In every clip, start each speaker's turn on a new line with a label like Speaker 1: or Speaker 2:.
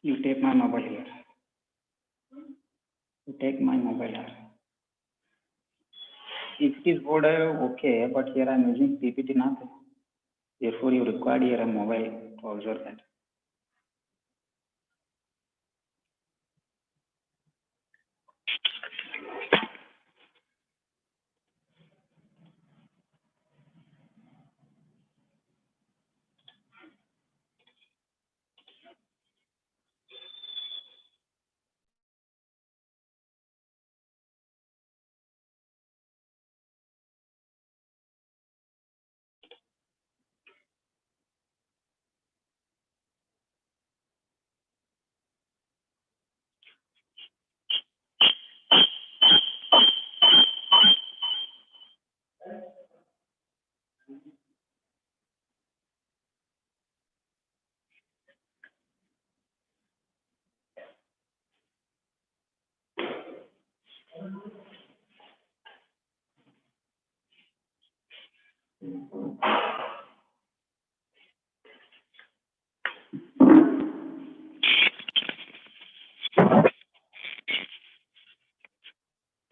Speaker 1: You take my mobile here. You take my mobile here. If it is board, okay, but here I am using PPT now. Therefore, you require here a mobile to observe that.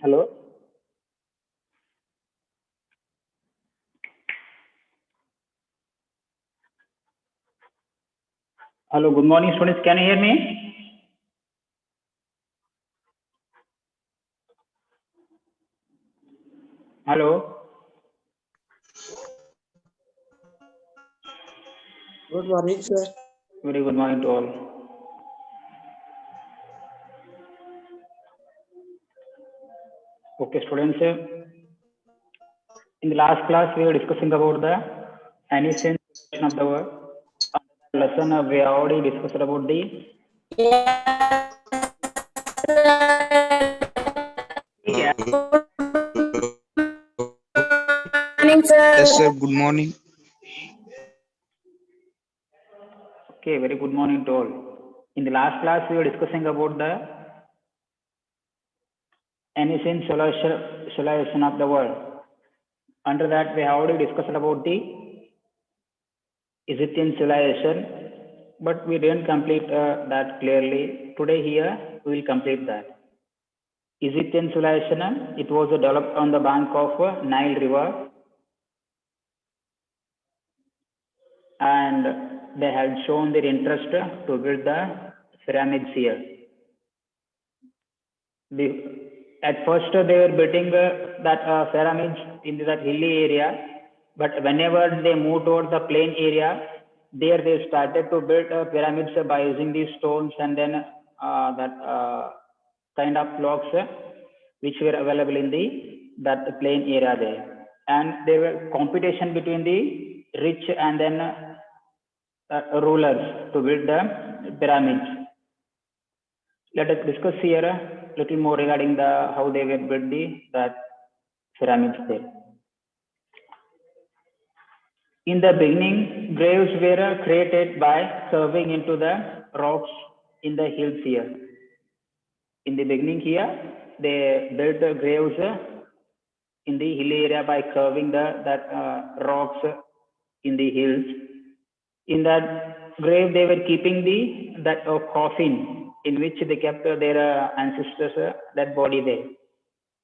Speaker 1: Hello. Hello. Good morning, students. Can you hear me? Hello.
Speaker 2: Good morning, sir.
Speaker 1: Very good morning to all. Okay, students. In the last class, we were discussing about the ancient civilization of the world. Lesson we already discussed about the
Speaker 3: Morning, sir.
Speaker 4: Yes, sir. Good morning.
Speaker 1: Okay, very good morning to all. In the last class, we were discussing about the ancient civilization of the world. Under that, we have already discussed about the Egyptian civilization, but we didn't complete that clearly. Today here, we will complete that. Egyptian civilization, it was developed on the bank of Nile River, and they had shown their interest to build the pyramids here. At first, they were building that pyramids in that hilly area, but whenever they moved towards the plain area, there they started to build pyramids by using these stones and then that kind of blocks which were available in that plain area there. And there were competition between the rich and then rulers to build the pyramids. Let us discuss here a little more regarding how they were built that pyramids there. In the beginning, graves were created by carving into the rocks in the hills here. In the beginning here, they built the graves in the hilly area by carving that rocks in the hills. In that grave, they were keeping that coffin in which they kept their ancestors' dead body there.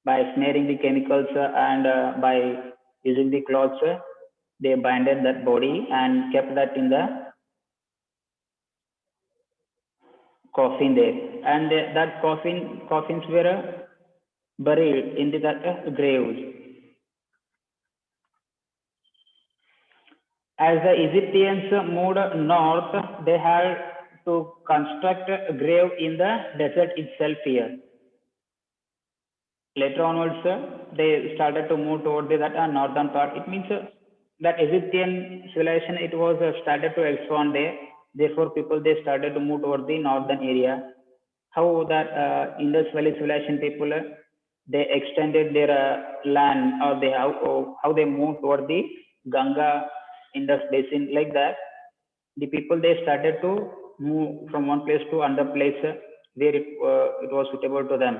Speaker 1: By smearing the chemicals and by using the cloths, they binded that body and kept that in the coffin there. And that coffins were buried in that graves. As the Egyptians moved north, they had to construct a grave in the desert itself here. Later onwards, they started to move toward that northern part. It means that Egyptian civilization, it was started to expand there. Therefore, people, they started to move toward the northern area. How that Indus Valley civilization people, they extended their land, or how they moved toward the Ganga Indus basin, like that. The people, they started to move from one place to another place where it was suitable to them.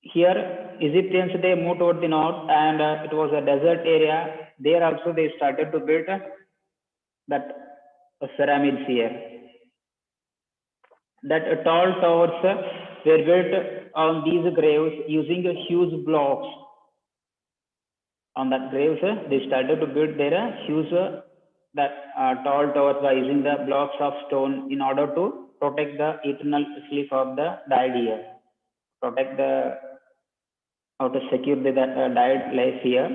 Speaker 1: Here, Egyptians, they moved toward the north, and it was a desert area. There also they started to build that pyramids here. That tall towers were built on these graves using huge blocks. On that graves, they started to build their huge tall towers by using the blocks of stone in order to protect the eternal sleep of the died here. How to secure the died life here,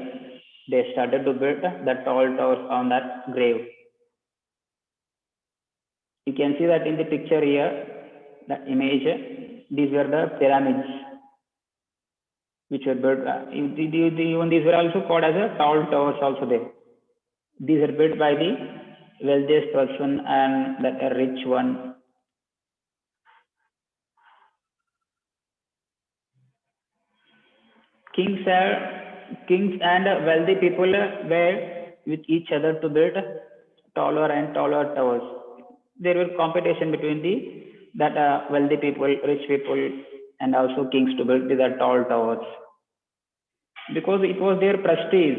Speaker 1: they started to build the tall towers on that grave. You can see that in the picture here, the image, these were the pyramids which were built. Even these were also called as a tall towers also there. These are built by the wealthiest person and the rich one. Kings and wealthy people were with each other to build taller and taller towers. There was competition between that wealthy people, rich people, and also kings to build the tall towers. Because it was their prestige.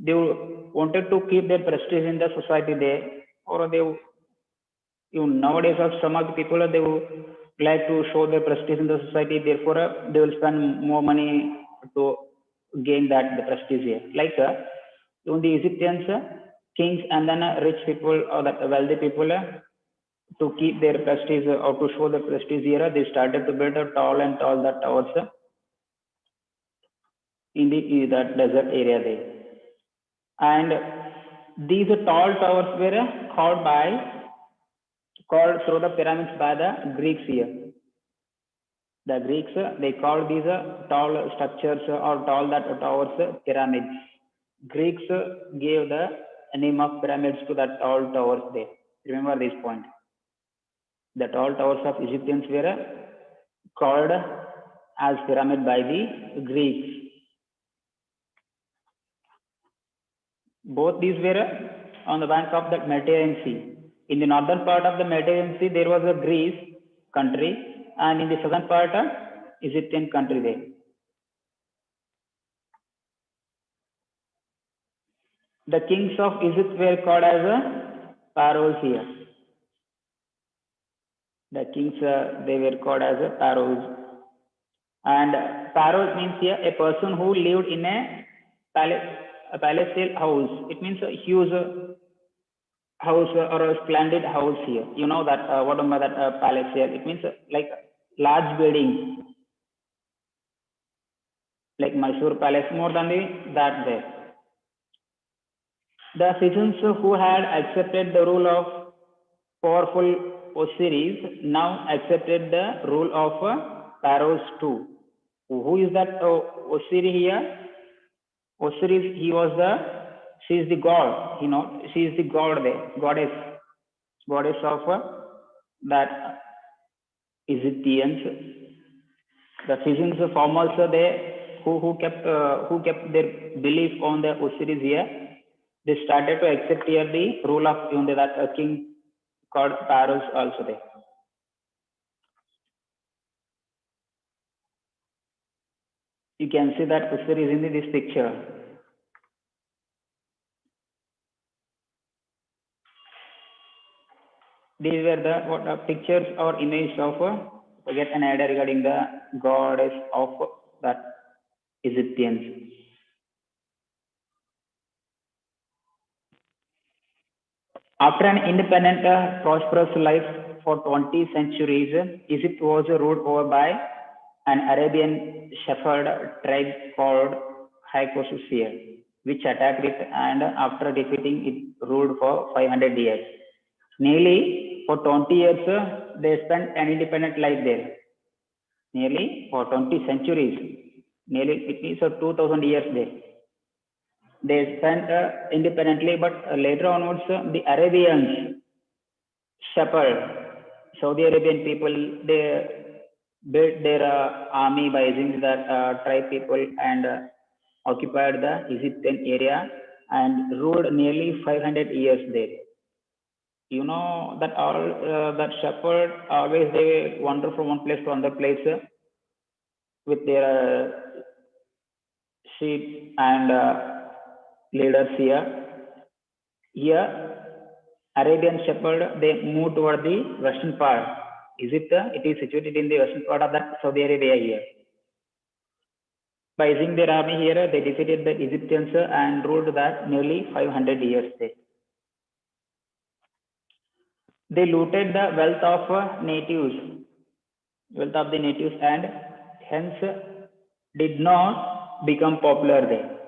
Speaker 1: They wanted to keep their prestige in the society there, or nowadays some of the people, they would like to show their prestige in the society. Therefore, they will spend more money to gain the prestige here. Like even the Egyptians, kings and then rich people or the wealthy people, to keep their prestige or to show the prestige here, they started to build a tall and tall towers in that desert area there. And these tall towers were called through the pyramids by the Greeks here. The Greeks, they called these tall structures or tall towers pyramids. Greeks gave the name of pyramids to the tall towers there. Remember this point. The tall towers of Egyptians were called as pyramid by the Greeks. Both these were on the bank of the Mediterranean Sea. In the northern part of the Mediterranean Sea, there was a Greece country, and in the southern part, Egyptian country there. The kings of Egypt were called as pharaohs here. The kings, they were called as pharaohs. And pharaoh means here a person who lived in a palatial house. It means a huge house or a splendid house here. You know that what am I that palatial? It means like large building, like Mysore Palace, more than that there. The citizens who had accepted the rule of powerful Osiris now accepted the rule of pharaohs too. Who is that Osiris here? Osiris, she is the god, she is the god there, goddess of that Egyptians. The physicians form also they who kept their belief on the Osiris here. They started to accept here the rule of that king called pharaohs also there. You can see that Osiris in this picture. These were the pictures or images of to get an idea regarding the goddess of that Egyptians. After an independent, prosperous life for 20 centuries, Egypt was ruled over by an Arabian shepherd tribe called Hypoxia, which attacked it and after defeating it ruled for 500 years. Nearly for 20 years, they spent an independent life there. Nearly for 20 centuries, nearly it means 2000 years there. They spent independently, but later onwards, the Arabians, shepherd, Saudi Arabian people, they built their army by using the tribe people and occupied the Egyptian area and ruled nearly 500 years there. You know that all that shepherd always they wander from one place to another place with their sheep and leaders here. Here, Arabian shepherd they move toward the western part. Egypt it is situated in the western part of that Saudi Arabia here. By using their army here, they defeated the Egyptians and ruled that nearly 500 years there. They looted the wealth of the natives, and hence did not become popular there.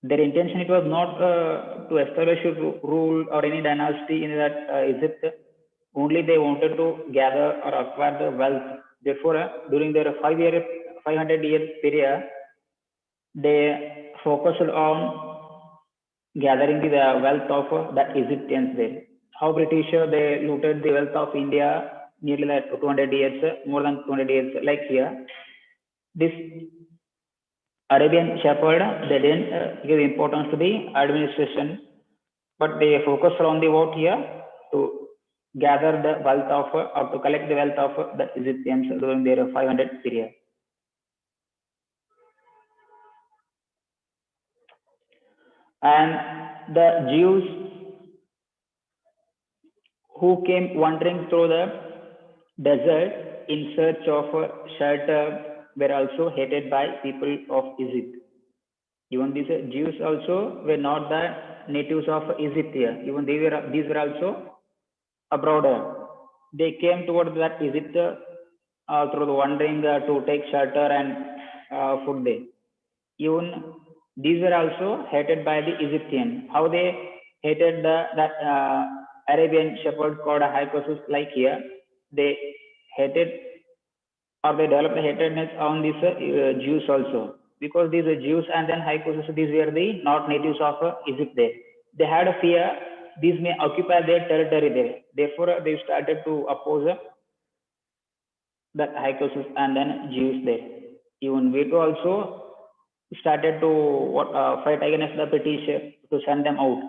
Speaker 1: Their intention it was not to establish a rule or any dynasty in that Egypt. Only they wanted to gather or acquire the wealth. Therefore, during their 500-year period, they focused on gathering the wealth of the Egyptians there. How British they looted the wealth of India nearly like 200 years, more than 200 years, like here. This Arabian shepherd, they didn't give importance to the administration, but they focused on the vote here to gather the wealth of or to collect the wealth of the Egyptians during their 500 period. And the Jews who came wandering through the desert in search of shelter were also hated by people of Egypt. Even these Jews also were not the natives of Egypt here. Even these were also abroad. They came towards that Egypt through the wandering to take shelter and food there. Even these were also hated by the Egyptian. How they hated that Arabian shepherd called a Hypoxis like here. They hated or they developed a hatredness on these Jews also. Because these Jews and then Hypoxis, these were the not natives of Egypt there. They had a fear these may occupy their territory there. Therefore, they started to oppose that Hypoxis and then Jews there. Even we too also started to fight against the British to send them out.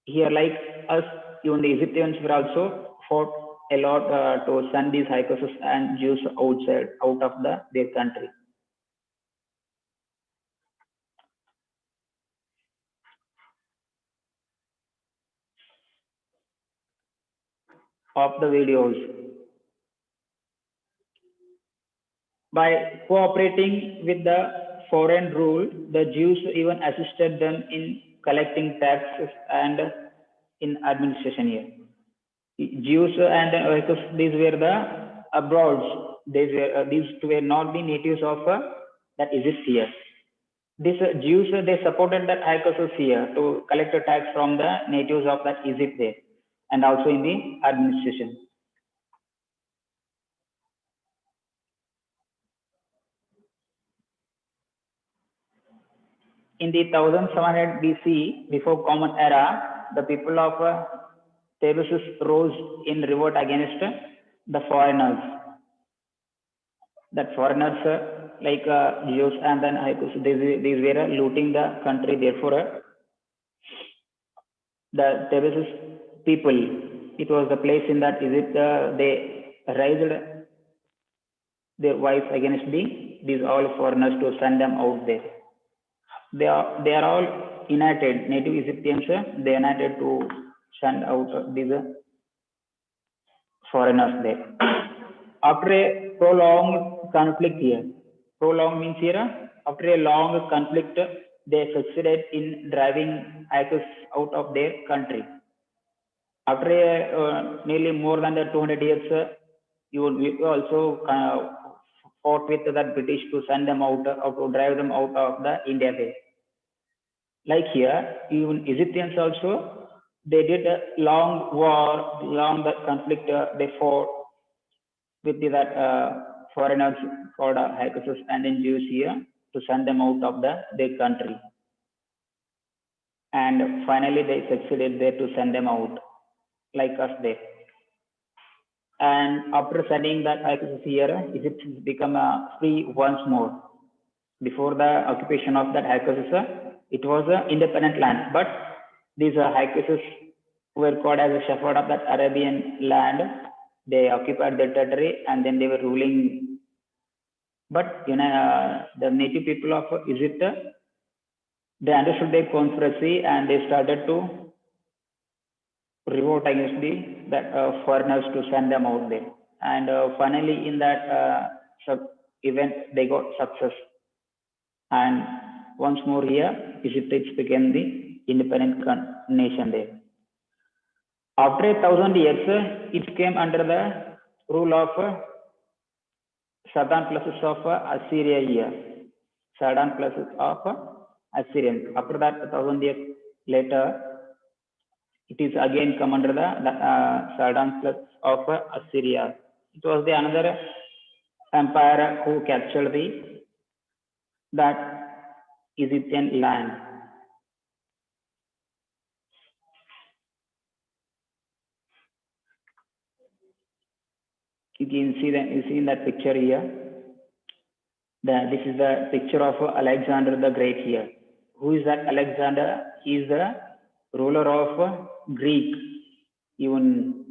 Speaker 1: Here, like us, even the Egyptians were also fought a lot to send these Hyksos and Jews out of their country. Of the videos. By cooperating with the foreign rule, the Jews even assisted them in collecting taxes and in administration here. Jews and these were the abroads. These were not the natives of that Egypt here. These Jews they supported that Hyksos here to collect a tax from the natives of that Egypt there, and also in the administration. In the 1700 BC, before Common Era, the people of Thebes rose in revolt against the foreigners. That foreigners like Jews and then Hyksos, these were looting the country. Therefore, the Thebes people, it was the place in that Egypt, they raised their wives against these all foreigners to send them out there. They are all united. Native Egyptians, they united to send out these foreigners there. After a prolonged conflict here, prolonged means here, after a long conflict, they succeeded in driving Hyksos out of their country. After nearly more than the 200 years, you also fought with the British to send them out, or to drive them out of the India there. Like here, even Egyptians also, they did a long war, long the conflict they fought with that foreigners called Hyksos and then Jews here to send them out of their country. And finally, they succeeded there to send them out, like us there. And after sending that Hyksos here, Egypt has become free once more. Before the occupation of that Hyksos, it was an independent land. But these Hyksos were called as a shepherd of that Arabian land. They occupied the territory and then they were ruling. But the native people of Egypt, they understood their conspiracy and they started to revolt against the foreigners to send them out there. And finally, in that event, they got success. And once more here, Egypt became the independent nation there. After 1,000 years, it came under the rule of southern places of Assyria here. Southern places of Assyrians. After that, 1,000 years later, it is again come under the southern places of Assyria. It was the another empire who captured that Egyptian land. You can see that you see in that picture here. This is the picture of Alexander the Great here. Who is that Alexander? He is the ruler of Greek. Even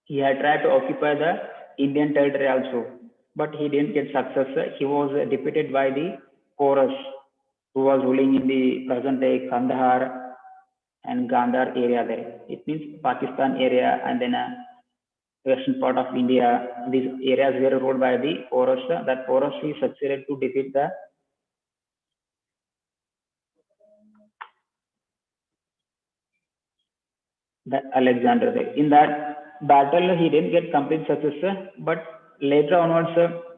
Speaker 1: he had tried to occupy the Indian territory also, but he didn't get success. He was defeated by the Porus, who was ruling in the present day Kandahar and Gandhar area there. It means Pakistan area and then western part of India. These areas were ruled by the Porus. That Porus he succeeded to defeat the Alexander there. In that battle, he didn't get complete success, but later onwards,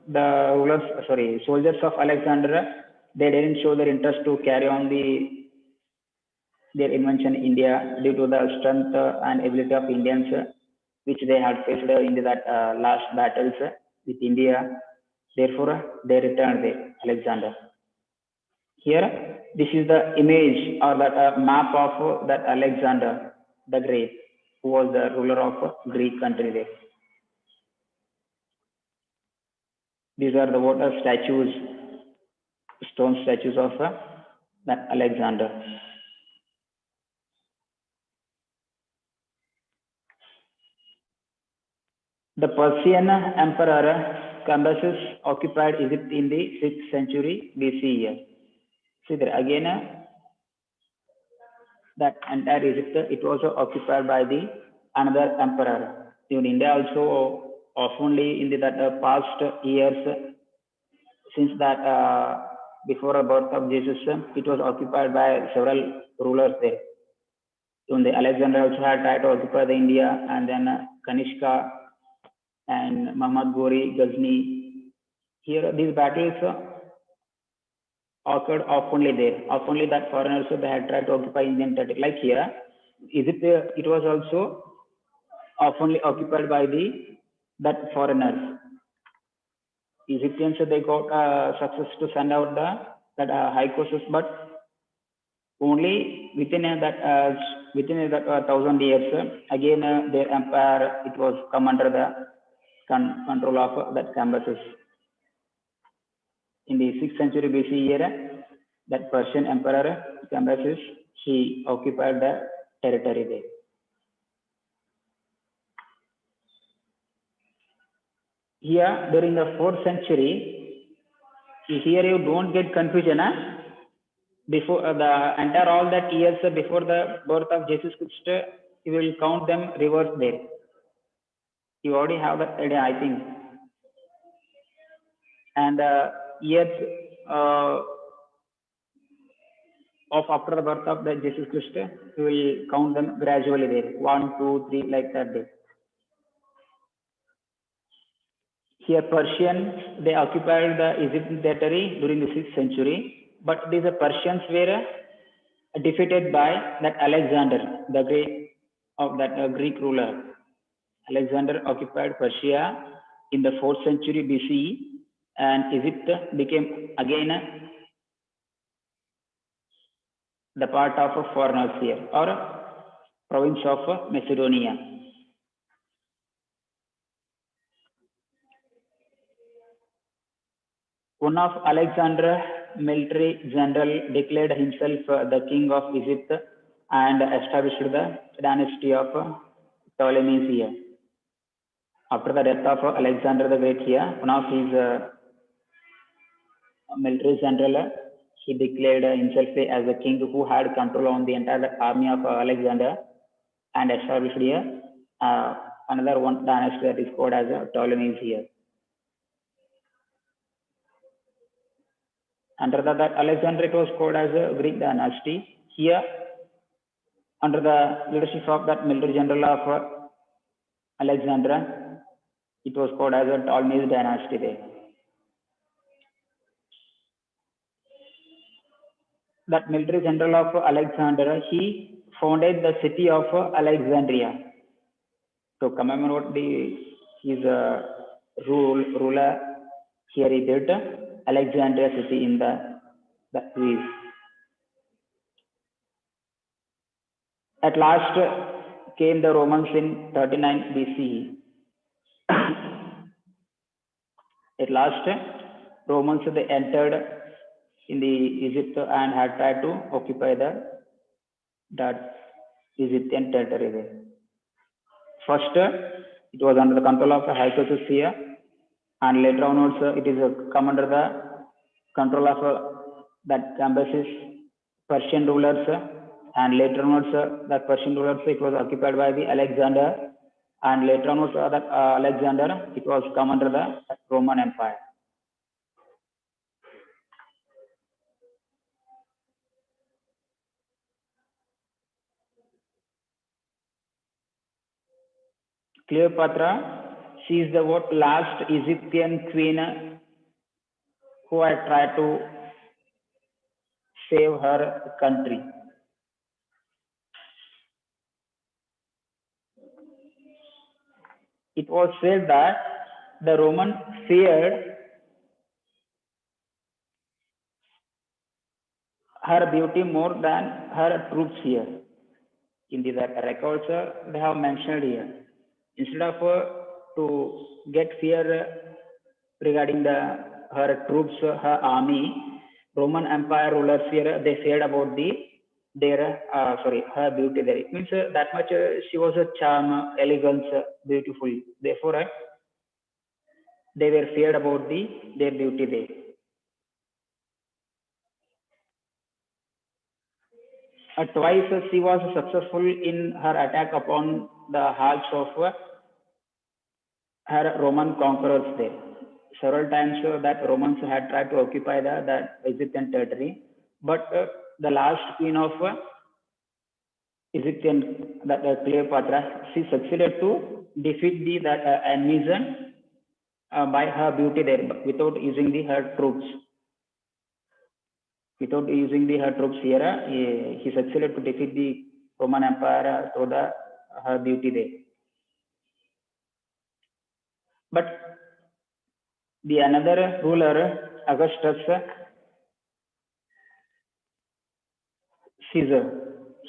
Speaker 1: the soldiers of Alexander, they didn't show their interest to carry on their invention in India due to the strength and ability of Indians, which they had faced in that last battles with India. Therefore, they returned there, Alexander. Here, this is the image or that map of that Alexander the Great, who was the ruler of Greek country there. These are the water statues stone statues of that Alexander. The Persian emperor Cambyses occupied Egypt in the 6th century BCE. See there again, that entire Egypt, it was occupied by the another emperor. In India also, oftenly in the past years, since that before the birth of Jesus, it was occupied by several rulers there. Even the Alexander also had tried to occupy the India, and then Kanishka and Muhammad Gori, Ghazni. Here, these battles occurred oftenly there. Oftenly that foreigners, they had tried to occupy Indian territory. Like here, Egypt, it was also oftenly occupied by that foreigners. Egyptians, they got success to send out that high courses, but only within that 1,000 years, again their empire, it was come under the control of that Cambyses. In the 6th century BCE, that Persian emperor Cambyses, he occupied the territory there. Here, during the 4th century, here you don't get confusion. Before the entire all that years before the birth of Jesus Christ, you will count them reverse there. You already have that idea, I think. And years of after the birth of the Jesus Christ, you will count them gradually there. 1, 2, 3, like that there. Here Persians, they occupied the Egyptian territory during the 6th century, but these Persians were defeated by that Alexander, the great of that Greek ruler. Alexander occupied Persia in the 4th century BCE, and Egypt became again the part of foreigners here, or province of Macedonia. One of Alexander's military general declared himself the king of Egypt and established the dynasty of Ptolemies here. After the death of Alexander the Great here, one of his military general, he declared himself as the king who had control on the entire army of Alexander and established here another one dynasty that is called as Ptolemies here. Under that Alexander, it was called as a Greek dynasty. Here, under the leadership of that military general of Alexander, it was called as a Ptolemies dynasty there. That military general of Alexander, he founded the city of Alexandria to commemorate his ruler. Here he built Alexandria city in the Greece. At last came the Romans in 39 BCE. At last, Romans, they entered in the Egypt and had tried to occupy that Egyptian territory there. First, it was under the control of Hyksos here, and later on also it is come under the control of that Cambyses Persian rulers, and later on also that Persian rulers, it was occupied by the Alexander, and later on also that Alexander, it was come under the Roman Empire. Cleopatra, she is the last Egyptian queen who had tried to save her country. It was said that the Romans feared her beauty more than her troops here. In the records, they have mentioned here. Instead of to get fear regarding her troops, her army, Roman Empire rulers here, they said about her beauty there. It means that much she was a charm, elegance, beautiful. Therefore, they were feared about their beauty there. Twice she was successful in her attack upon the halls of her Roman conquerors there. Several times that Romans had tried to occupy that Egyptian territory, but the last queen of Egyptian, that Cleopatra, she succeeded to defeat that enemies by her beauty there, without using her troops. Without using her troops here, he succeeded to defeat the Roman Empire through her beauty there. But the another ruler, Augustus Caesar,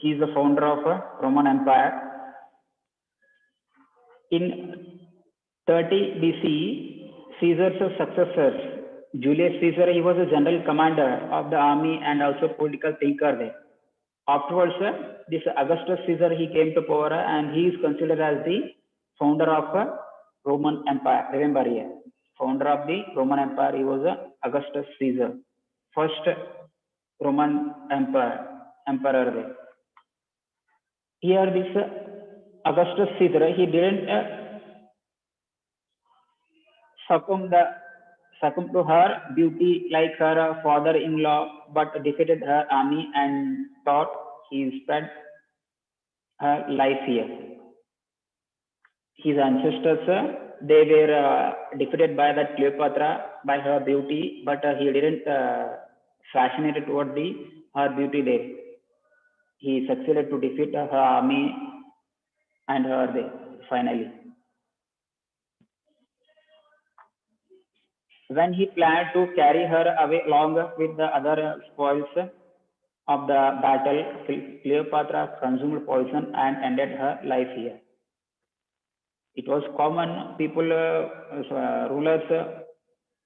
Speaker 1: he is the founder of Roman Empire. In 30 BC, Caesar's successor, Julius Caesar, he was a general commander of the army and also political thinker there. Afterwards, this Augustus Caesar, he came to power and he is considered as the founder of Roman Empire. Remember here, founder of the Roman Empire, he was Augustus Caesar, first Roman emperor there. Here, this Augustus Caesar, he didn't succumb to her beauty like her father-in-law, but defeated her army and thought he spent her life here. His ancestors, they were defeated by that Cleopatra, by her beauty, but he didn't fascinate toward her beauty there. He succeeded to defeat her army and her there, finally. When he planned to carry her away along with the other spoils of the battle, Cleopatra consumed poison and ended her life here. It was common, people, rulers,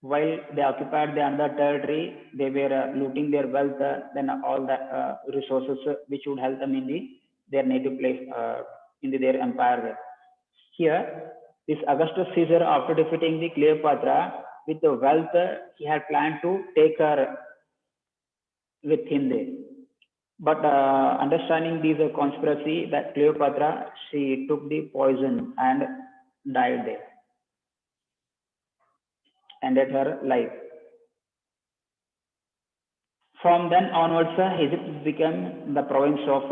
Speaker 1: while they occupied the another territory, they were looting their wealth, then all the resources which would help them in their native place, in their empire. Here, this Augustus Caesar, after defeating the Cleopatra, with the wealth, he had planned to take her with him there. But understanding this conspiracy, that Cleopatra, she took the poison and died there, ended her life. From then onwards, Egypt became the province of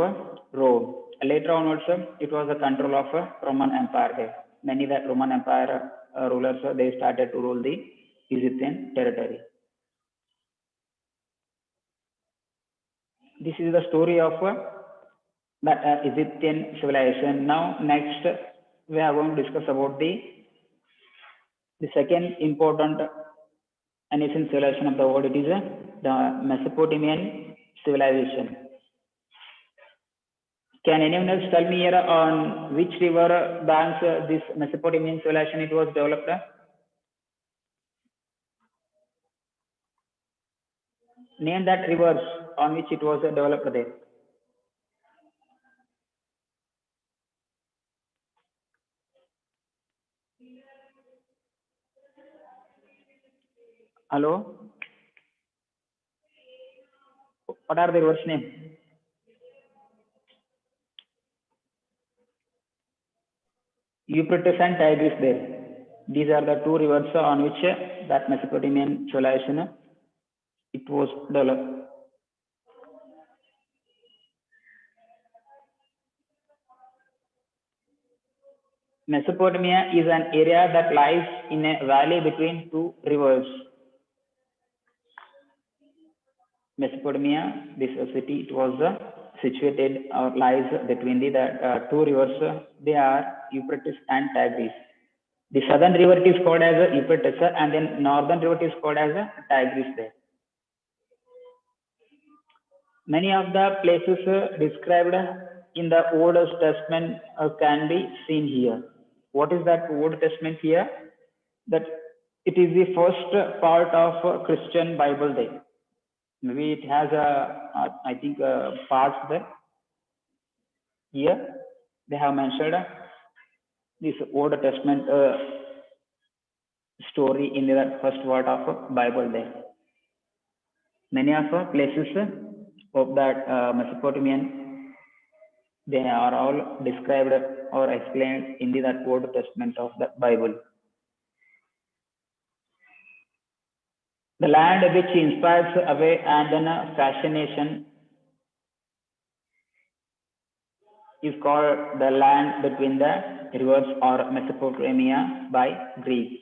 Speaker 1: Rome. Later onwards, it was the control of Roman Empire there. Many that Roman Empire rulers, they started to rule the Egyptian territory. This is the story of the Egyptian civilization. Now, next, we are going to discuss about the second important ancient civilization of the world. It is the Mesopotamian civilization. Can anyone else tell me here on which river banks this Mesopotamian civilization it was developed? Name that rivers on which it was developed there. Hello? What are the rivers' names? Euphrates and Tigris there. These are the two rivers on which that Mesopotamian civilization it was developed. Mesopotamia is an area that lies in a valley between two rivers. Mesopotamia, this city, it was situated or lies between the two rivers. They are Euphrates and Tigris. The southern river is called as Euphrates, and then northern river is called as Tigris there. Many of the places described in the Old Testament can be seen here. What is that Old Testament here? That it is the first part of Christian Bible there. Maybe it has I think parts there. Here they have mentioned this Old Testament story in the first word of Bible there. Many of places of that Mesopotamian, they are all described or explained in that Old Testament of the Bible. The land which inspires away and then fascination is called the land between the rivers or Mesopotamia by Greeks.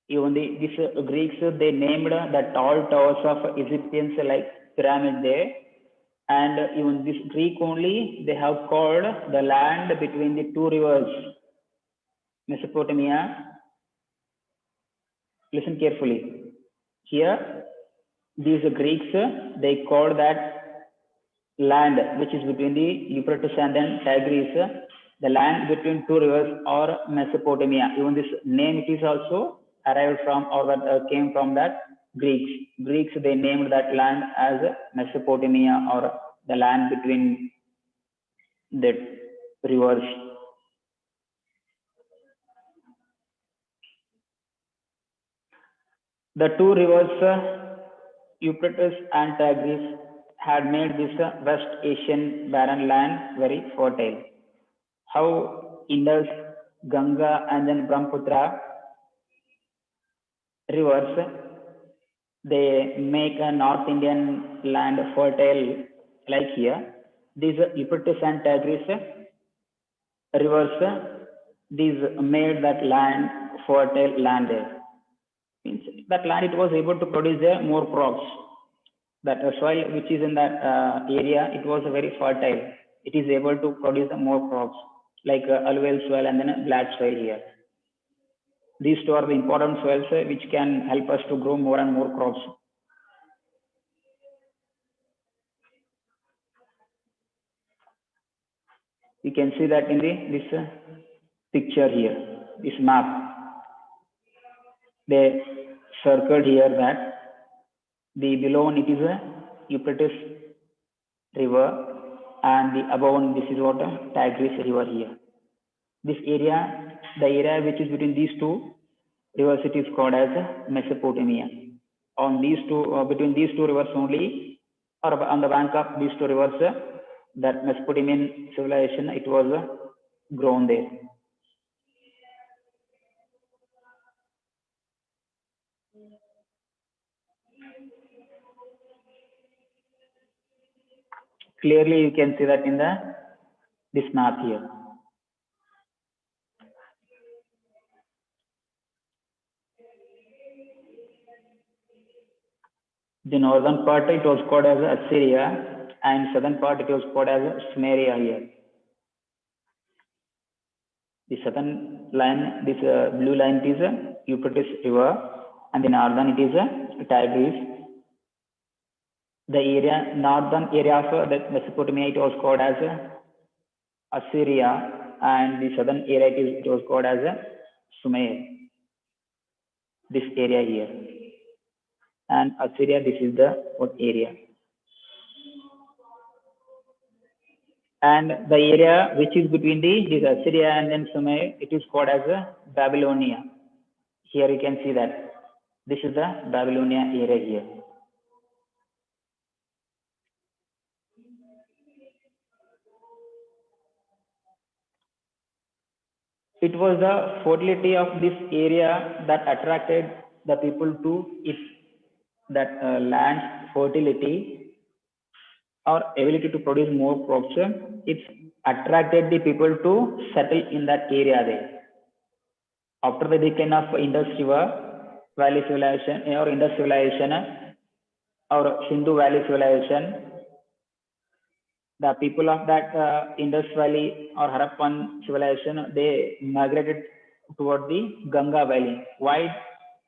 Speaker 1: Even these Greeks, they named the tall towers of Egyptians like pyramid there. And even this Greek only, they have called the land between the two rivers, Mesopotamia. Listen carefully. Here, these Greeks, they call that land which is between the Euphrates and then Tigris, the land between two rivers or Mesopotamia. Even this name it is also arrived from or that came from that Greeks. Greeks, they named that land as Mesopotamia or the land between the rivers. The two rivers, Euphrates and Tigris, had made this West Asian barren land very fertile. How Indus, Ganga, and then Brahmaputra rivers, they make a North Indian land fertile like here. These Euphrates and Tigris rivers, these made that land fertile land there. Means that land it was able to produce more crops. That soil which is in that area, it was very fertile. It is able to produce more crops like alluvial soil and then black soil here. These two are the important soils which can help us to grow more and more crops. You can see that in this picture here, this map. They circled here that the below one it is a Euphrates river and the above one this is what a Tigris river here. This area, the area which is between these two rivers, it is called as Mesopotamia. On these two, between these two rivers only, or on the bank of these two rivers, that Mesopotamian civilization, it was grown there. Clearly, you can see that in this map here. The northern part it was called as Assyria, and southern part it was called as Sumeria here. The southern line, this blue line is Euphrates River, and the northern it is Tigris. The area, northern area of the Mesopotamia, it was called as Assyria, and the southern area it was called as Sumer. This area here, and Assyria, this is the what area. And the area which is between this Assyria and then Sumer, it is called as Babylonia. Here you can see that this is the Babylonia area here. It was the fertility of this area that attracted the people to its that land's fertility or ability to produce more crops. It attracted the people to settle in that area there. After the decline of Indus River Valley civilization or Indus civilization or Sindhu Valley civilization, the people of that Indus Valley or Harappan civilization, they migrated toward the Ganga Valley. Why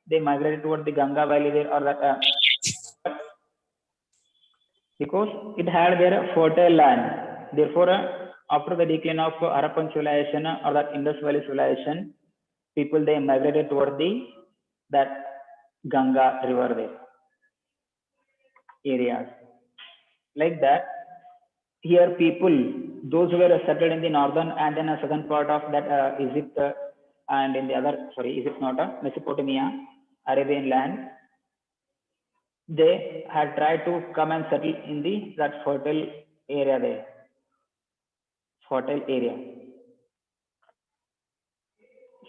Speaker 1: they migrated toward the Ganga Valley there or that? Because it had their fertile land. Therefore, after the decline of Harappan civilization or that Indus Valley civilization, people they migrated toward that Ganga river there. areas. Like that, here people, those who were settled in the northern and then a southern part of that Egypt and in the other, sorry, Egypt not Mesopotamia, Arabian land, they had tried to come and settle in the that fertile area there, fertile area.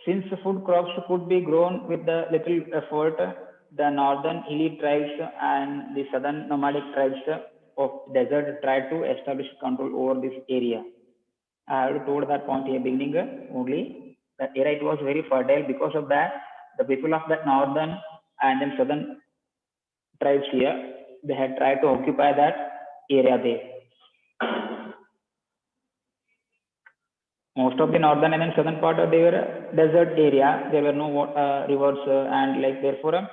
Speaker 1: Since food crops could be grown with the little effort, the northern elite tribes and the southern nomadic tribes of desert tried to establish control over this area. I have told that point here beginning only. The area it was very fertile. Because of that, the people of that northern and then southern tribes here, they had tried to occupy that area there. Most of the northern and then southern part of they were desert area. There were no rivers and like therefore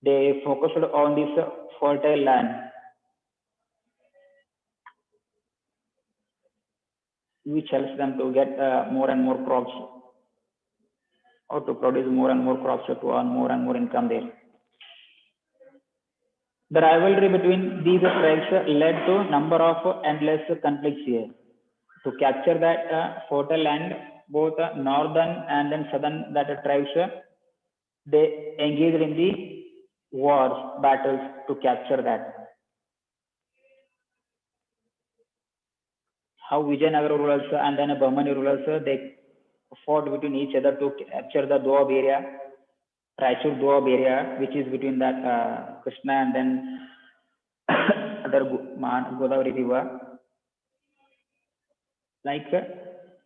Speaker 1: they focused on this fertile land, which helps them to get more and more crops or to produce more and more crops to earn more and more income there. The rivalry between these tribes led to number of endless conflicts here. To capture that fertile land, both northern and then southern that tribes, they engaged in the wars, battles to capture that. How Vijayanagara rulers and then Bahmani rulers, they fought between each other to capture the Doab area, Raichur Doab area, which is between that Krishna and then other Godavari river. Like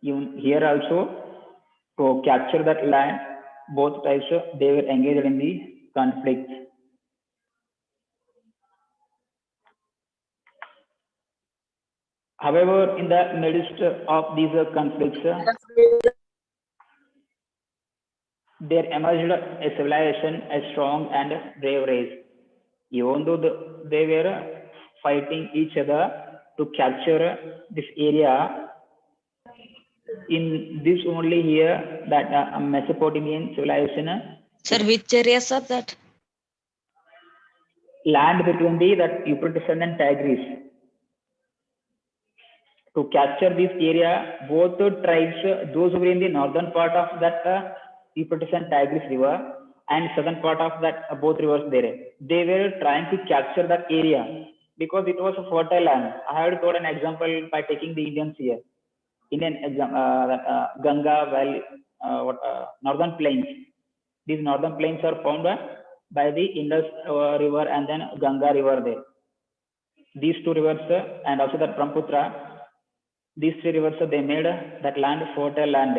Speaker 1: even here also, to capture that land, both tribes they were engaged in the conflict. However, in the midst of these conflicts, there emerged a civilization, a strong and brave race. Even though they were fighting each other to capture this area, in this only here that Mesopotamian civilization.
Speaker 3: Sir, which areas are that?
Speaker 1: Land between the that Euphrates and Tigris. To capture this area, both tribes, those who were in the northern part of that Euphrates and Tigris river and southern part of that both rivers there, they were trying to capture that area because it was a fertile land. I have got an example by taking the Indians here. Indian Ganga Valley, northern plains. These northern plains are found by the Indus river and then Ganga river there. These two rivers and also that Brahmaputra, these three rivers they made that land fertile land.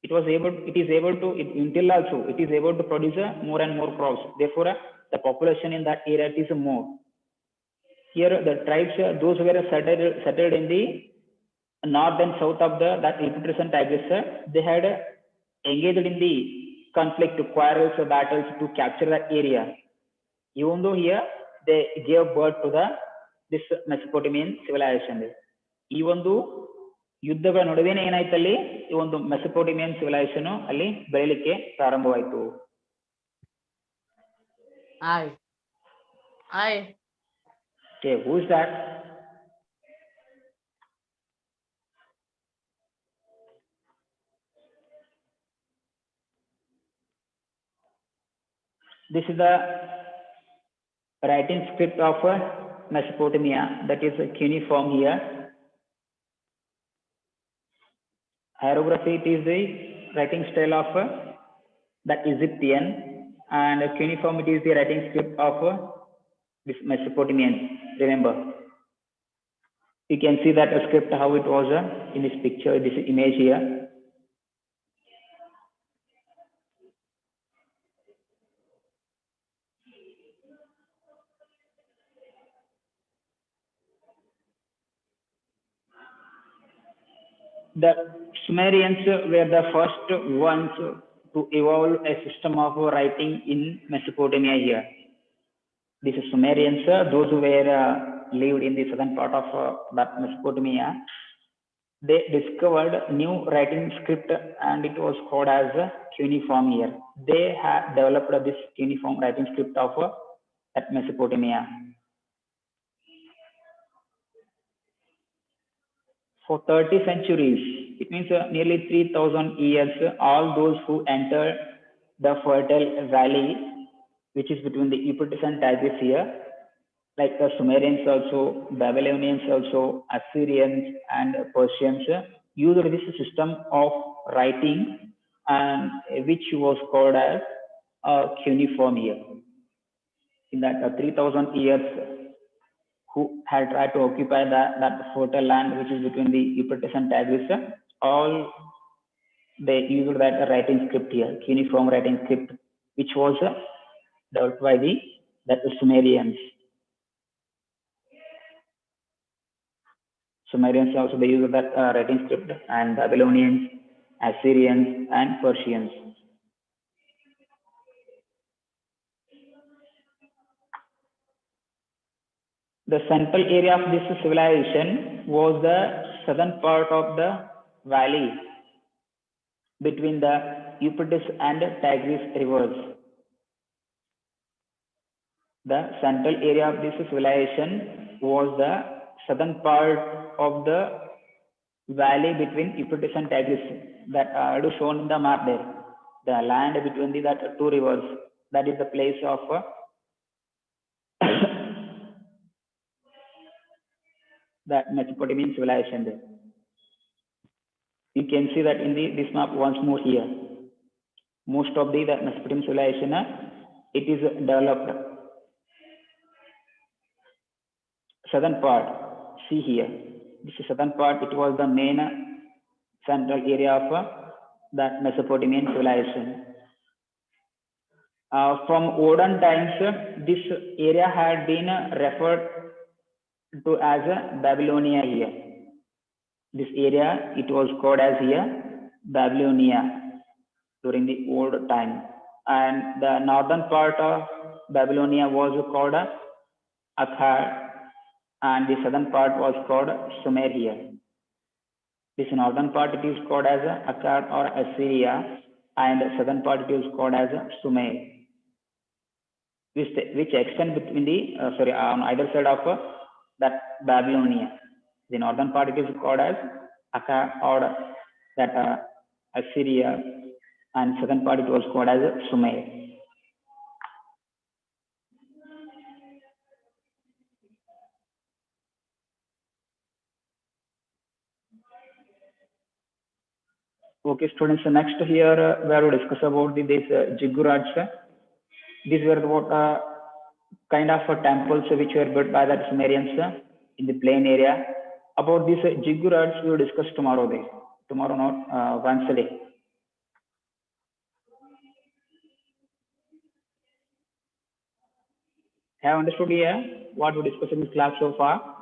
Speaker 1: It is able to until also it is able to produce more and more crops. Therefore, the population in that area is more. Here the tribes, those who were settled in the north and south of that Euphrates and Tigris, they had engaged in the conflict, quarrels, battles to capture that area. Even though here they gave birth to this Mesopotamian civilization. Even though ಯುದ್ಧಗಳ ನಡುವೆನೇ ಏನಾಯ್ತಲ್ಲಿ ಈ ಒಂದು ಮೆಸೊಪೊಟೇಮಿಯನ್ civilisation ಅಲ್ಲಿ ಬೆಳಿಲಿಕ್ಕೆ ಪ್ರಾರಂಭವಾಯಿತು. Okay, who is that? This is the writing script of Mesopotamia, that is cuneiform here. Hieroglyphy, it is the writing style of the Egyptian, and cuneiform, it is the writing script of this Mesopotamian. Remember, you can see that script how it was in this picture, this image here. The Sumerians were the first ones to evolve a system of writing in Mesopotamia here. These Sumerians, those who were lived in the southern part of that Mesopotamia, they discovered new writing script and it was called as cuneiform here. They have developed this cuneiform writing script of at Mesopotamia. For 30 centuries, it means nearly 3,000 years, all those who entered the fertile valley, which is between the Euphrates and Tigris here, like the Sumerians also, Babylonians also, Assyrians and Persians, used this system of writing, and which was called as cuneiform here. In that 3,000 years, who had tried to occupy that fertile land which is between the Euphrates and Tigris, all they used that writing script here, cuneiform writing script, which was developed by the Sumerians. Sumerians also they used that writing script, and Babylonians, Assyrians, and Persians. The central area of this civilization was the southern part of the valley between the Euphrates and Tigris rivers. The central area of this civilization was the southern part of the valley between Euphrates and Tigris that are shown in the map there. The land between that two rivers, that is the place of that Mesopotamian civilization there. You can see that in this map once more here. Most of the Mesopotamian civilization, it is developed. Southern part, see here. This is southern part, it was the main central area of that Mesopotamian civilization. From olden times, this area had been referred to as Babylonia here. This area, it was called as here Babylonia during the old time. And the northern part of Babylonia was called Akkad, and the southern part was called Sumer here. This northern part it is called as Akkad or Assyria, and the southern part it is called as Sumer, which extend between the on either side of that Babylonia. The northern part it is called as Akkad or that Assyria, and southern part it was called as Sumer. Okay, students. Next here, we will discuss about these ziggurats. These were what kind of temples which were built by the Sumerians in the plain area. About these ziggurats, we will discuss tomorrow day. Tomorrow, not Wednesday. Have understood here what we discussed in this class so far?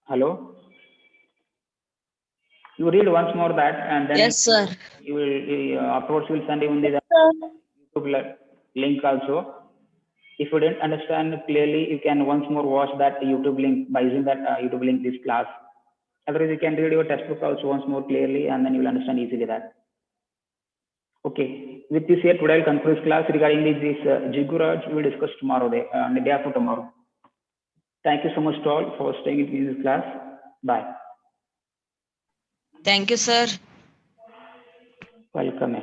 Speaker 1: Hello. You read once more that, and then
Speaker 3: Yes, sir.
Speaker 1: you will afterwards you will send even the YouTube link also. If you didn't understand clearly, you can once more watch that YouTube link by using that YouTube link this class. Otherwise, you can read your textbook also once more clearly, and then you will understand easily that. Okay, with this here today I'll conclude class regarding this ziggurats. We will discuss tomorrow day, the day after tomorrow. Thank you so much to all for staying in this class. Bye.
Speaker 3: Thank you, sir.
Speaker 1: Welcome.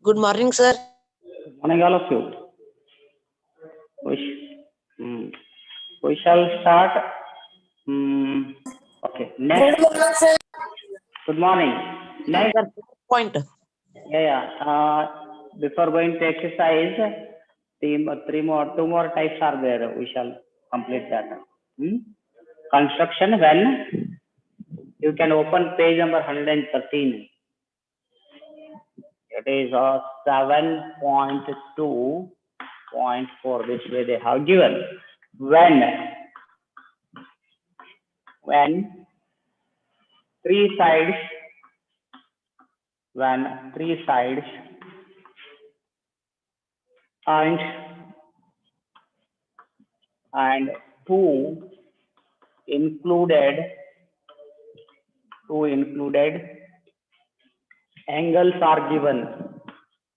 Speaker 2: Good morning, sir.
Speaker 1: Morning, all of you. We shall start. Okay. Next.
Speaker 2: Good morning, sir.
Speaker 1: Good morning. Next.
Speaker 2: Point.
Speaker 1: Before going to exercise, two more types are there. We shall complete that. Construction. When you can open page number 113. It is 7.2.4. This way they have given. When three sides and two included angles are given.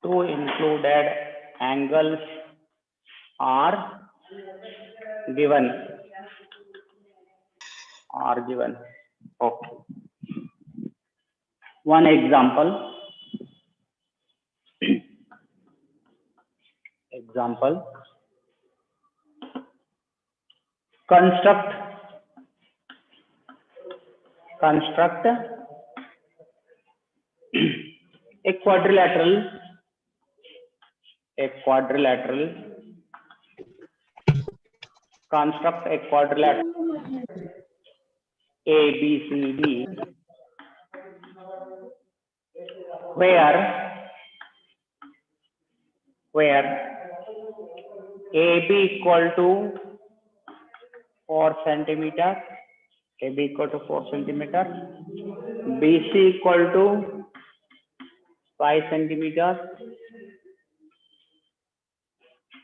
Speaker 1: Two included angles are given. Okay. One example. Construct a quadrilateral. Construct a quadrilateral A, B, C, D, where AB equal to 4 centimeter, BC equal to 5 centimeter,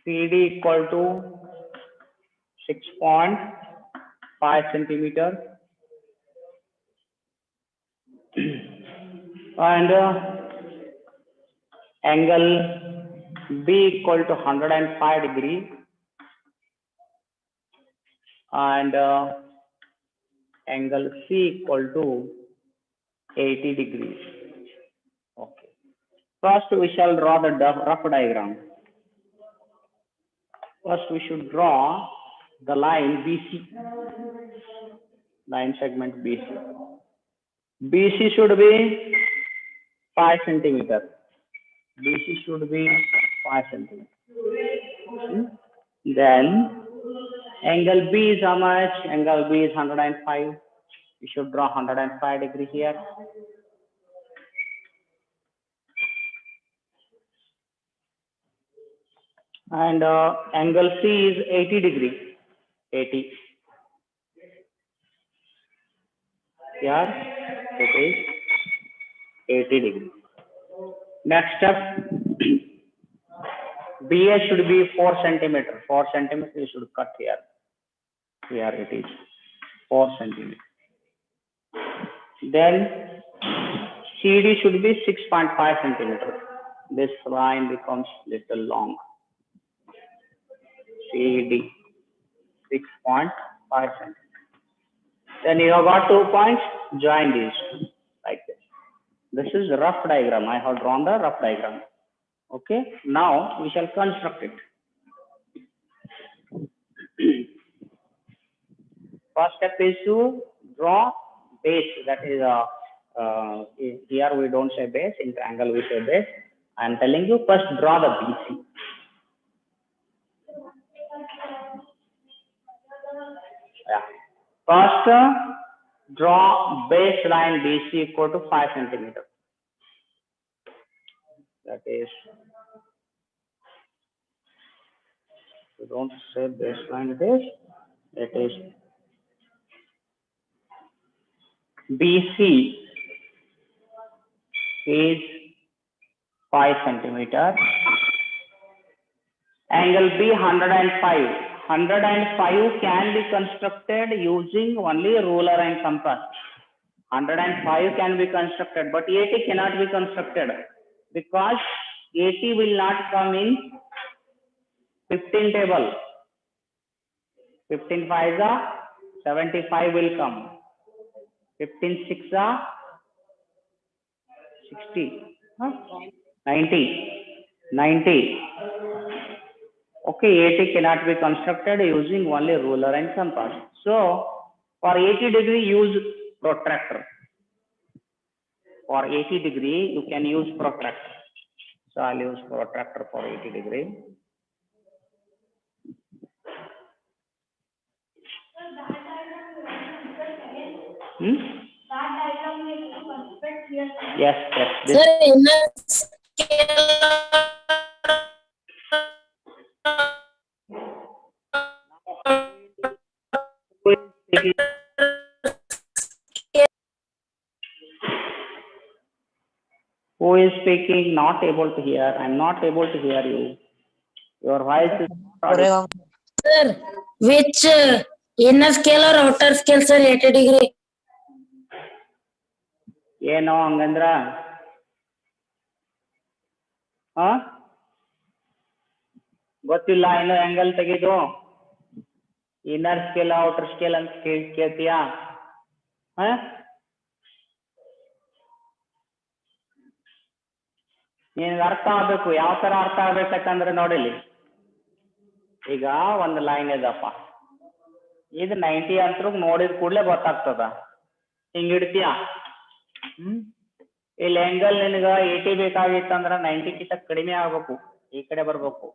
Speaker 1: CD equal to 6.5 centimeter, and angle B equal to 105 degree, and angle C equal to 80 degrees. Okay. First, we shall draw the rough diagram. First, we should draw the line BC, line segment BC. BC should be 5 centimeter. BC should be 5 centimeter. Then angle B is how much? Angle B is 105. We should draw 105 degree here. And angle C is 80 degree. 80. Here it is 80 degree. Next step, BS should be 4 centimeter. 4 centimeter you should cut here. Here it is 4 centimeter. Then CD should be 6.5 centimeter. This line becomes little long. CD 6.5 centimeter. Then you have got 2 points. Join these like this. This is the rough diagram. I have drawn the rough diagram. Okay. Now we shall construct it. First step is to draw base. That is here we don't say base. In triangle we say base. I am telling you first draw the BC. Yeah. First draw baseline BC equal to 5 centimeter. That is, we don't say baseline it is BC is 5 centimeter. Angle B 105. 105 can be constructed using only ruler and compass. 105 can be constructed, but 80 cannot be constructed because 80 will not come in 15 table. 15 5 75 will come. 15 6 60. 90. Okay, 80 cannot be constructed using only ruler and compass. So, for 80 degree, use protractor. For 80 degree, you can use protractor. So, I'll use protractor for 80 degree. Yes. This
Speaker 4: Sir, in a scale
Speaker 1: Who is speaking? Not able to hear. I'm not able to hear you. Your voice is not audible.
Speaker 4: sir, which inner scale or outer scale, sir, 80 degree?
Speaker 1: ಏನೋ ಹಂಗಂದ್ರ ಗೊತ್ತಿಲ್ಲ ಇನ್ನು angle ತೆಗೆದು inner scale outer scale ಅಂತ ಕೇಳ್ತೀಯಾ? ನಿನ್ಗೆ ಅರ್ಥ ಆಗ್ಬೇಕು. ಯಾವ ತರ ಅರ್ಥ ಆಗ್ಬೇಕಂದ್ರೆ ನೋಡಿಲಿ, ಈಗ ಒಂದು ಲೈನ್ ಇದಪ್ಪ, ಇದು 90 ಅಂತ ನೋಡಿದ ಕೂಡಲೇ ಗೊತ್ತಾಗ್ತದ. ಹಿಂಗ ಇಡ್ತೀಯ, ಇಲ್ಲಿ ಆಂಗಲ್ ನಿನಗ 80 ಬೇಕಾಗಿತ್ತಂದ್ರ 90 ಕಿಂತ ಕಡಿಮೆ ಆಗ್ಬೇಕು, ಈ ಕಡೆ ಬರ್ಬೇಕು.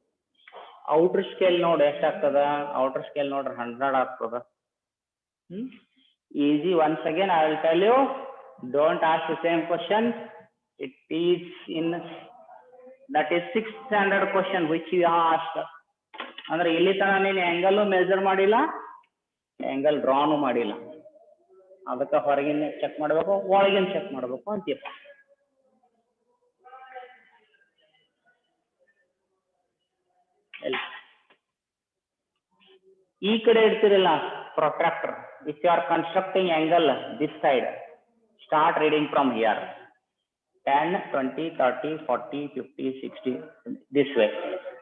Speaker 1: ಔಟರ್ ಸ್ಕೇಲ್ ನೋಡಿ ಎಷ್ಟಾಗ್ತದ? ಔಟರ್ ಸ್ಕೇಲ್ ನೋಡ್ರಿ 100 ಆಗ್ತದ. Easy. Once again I will tell you, don't ask the same question. It is in that is 6th standard question which you asked. ಅಂದ್ರೆ ಇಲ್ಲಿ ತನ ನೀನು ಆಂಗಲ್ ಮೆಜರ್ ಮಾಡಿಲ್ಲ, ಆಂಗಲ್ ಡ್ರಾನು ಮಾಡಿಲ್ಲ, ಅದಕ್ಕೆ ಹೊರಗಿನ ಚೆಕ್ ಮಾಡ್ಬೇಕು, ಒಳಗಿನ ಚೆಕ್ ಮಾಡ್ಬೇಕು ಅಂತೀಪ. ಈ ಕಡೆ ಇಡ್ತಿರಲ್ಲ protractor. If you are constructing angle this side, start reading from here. 10, 20, 30, 40, 50, 60, this way.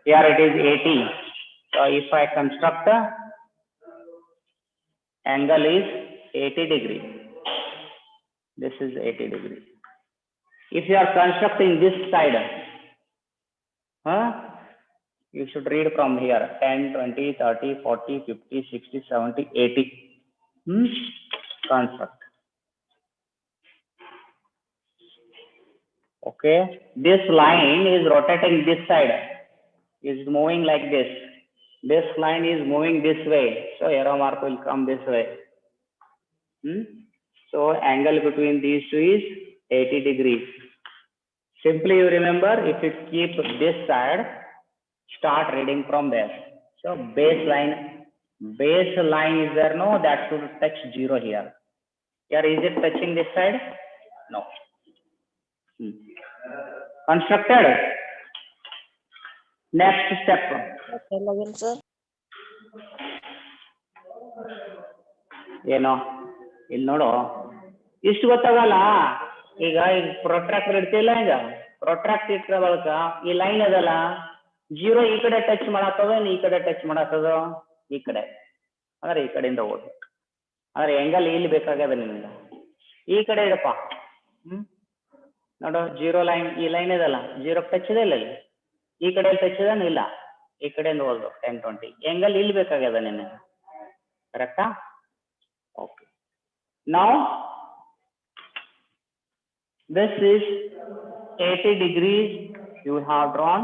Speaker 1: Here it is 80. So if I construct, angle is 80 degree. This is 80 degree. If you are constructing this side, you should read from here. 10, 20, 30, 40, 50, 60, 70, 80. Construct. Okay, this line is rotating this side, is moving like this. This line is moving this way, so arrow mark will come this way. So angle between these two is 80 degrees. Simply you remember, if you keep this side, start reading from there. So baseline is there? No, that should touch 0 here. Here is it touching this side? No. Constructed. Next step.
Speaker 2: Sir.
Speaker 1: ಏನೋ ಇಲ್ಲಿ ನೋಡು, ಇಷ್ಟು ಗೊತ್ತಾಗಲ್ಲ. ಈಗ protractor ಇಡ್ತಿಲ್ಲ, ಈಗ protractor ಇಟ್ಟ ಬಳಕ ಈ ಲೈನ್ ಅದಲ್ಲ, 0 ಈ ಕಡೆ ಟಚ್ ಮಾಡತ್ತದ, ಈ ಕಡೆ ಟಚ್ ಮಾಡತ್ತದ, ಈ ಕಡೆ ಅಂದ್ರೆ ಈ ಕಡೆಯಿಂದ ಓಡ್ಬೇಕು. ಅಂದ್ರೆ ಆಂಗಲ್ ಇಲ್ಲಿ ಬೇಕಾಗ್ಯದ ನಿಮ್ಗೆ, ಈ ಕಡೆ ಇಡಪ್ಪ. ನೋಡು 0 ಲೈನ್, ಈ ಲೈನ್ ಇದಲ್ಲ, 0 ಟಚ್ ಇದೆ ಇಲ್ಲ, ಈ ಕಡೆ ಟಚ್ ಇದೆ ಇಲ್ಲ, ಈ ಕಡೆಯಿಂದ ಹೋಗ್ಬೇಕು. 10, 20 ಆಂಗಲ್ ಇಲ್ಲಿ ಬೇಕಾಗ್ಯದ ನಿನ್ನೆ, ಕರೆಕ್ಟಾ? Okay. Now this is 80 degrees you have drawn.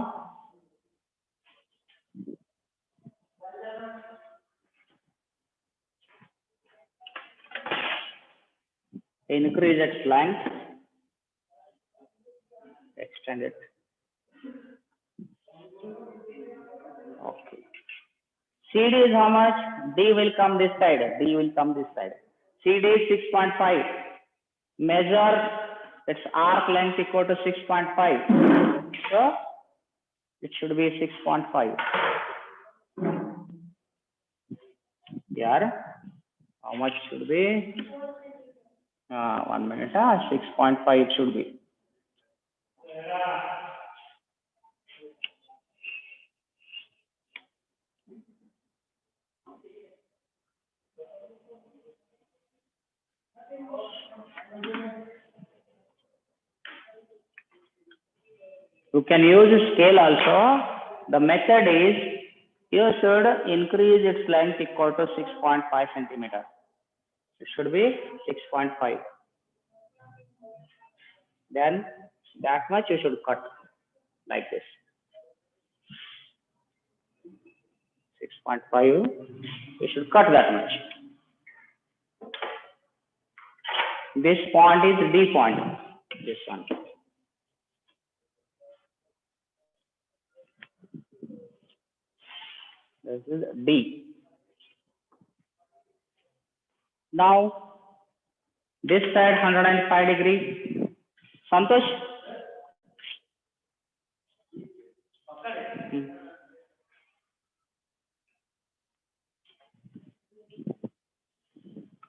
Speaker 1: Increase its length, extend it. Okay. CD is how much? D will come this side. D will come this side. CD is 6.5. measure its arc length equal to 6.5. So it should be 6.5. Here, how much should be? 1 minute. 6.5 it should be. You can use a scale also. The method is you should increase its length equal to 6.5 centimeter. It should be 6.5. Then that much you should cut like this. 6.5. You should cut that much. This point is D point. This one. This is D. Now, this side 105 degree. Santosh?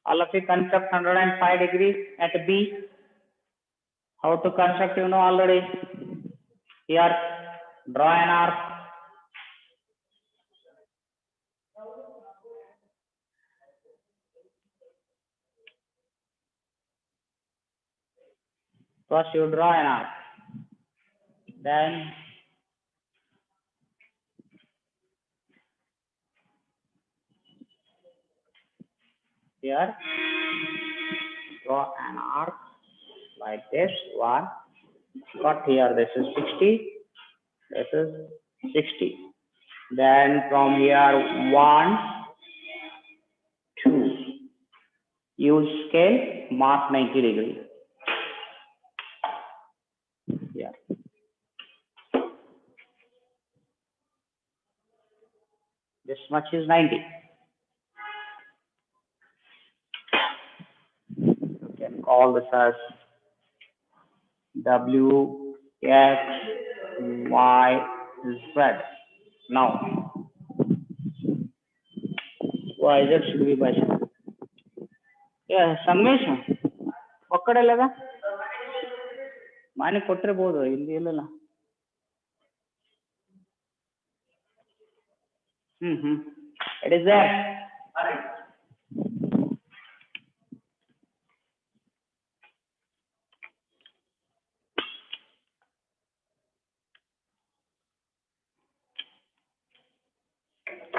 Speaker 1: All of you construct 105 degree at B. How to construct you know already. Here, draw an arc. First you draw an arc. Then here, draw an arc like this. One. Cut here. This is 60. This is 60. Then from here 1, 2. Use scale. Mark 90 degree. Yeah. This much is 90. You can call this as W, X, Y, Z. Now, Y, Z should be by some. Yeah, Sanmesh, पकड़े लगा माने ಕೊಟ್ರೆ ಬೋದು ಇಲ್ಲಿ ಇಲ್ಲ it is there.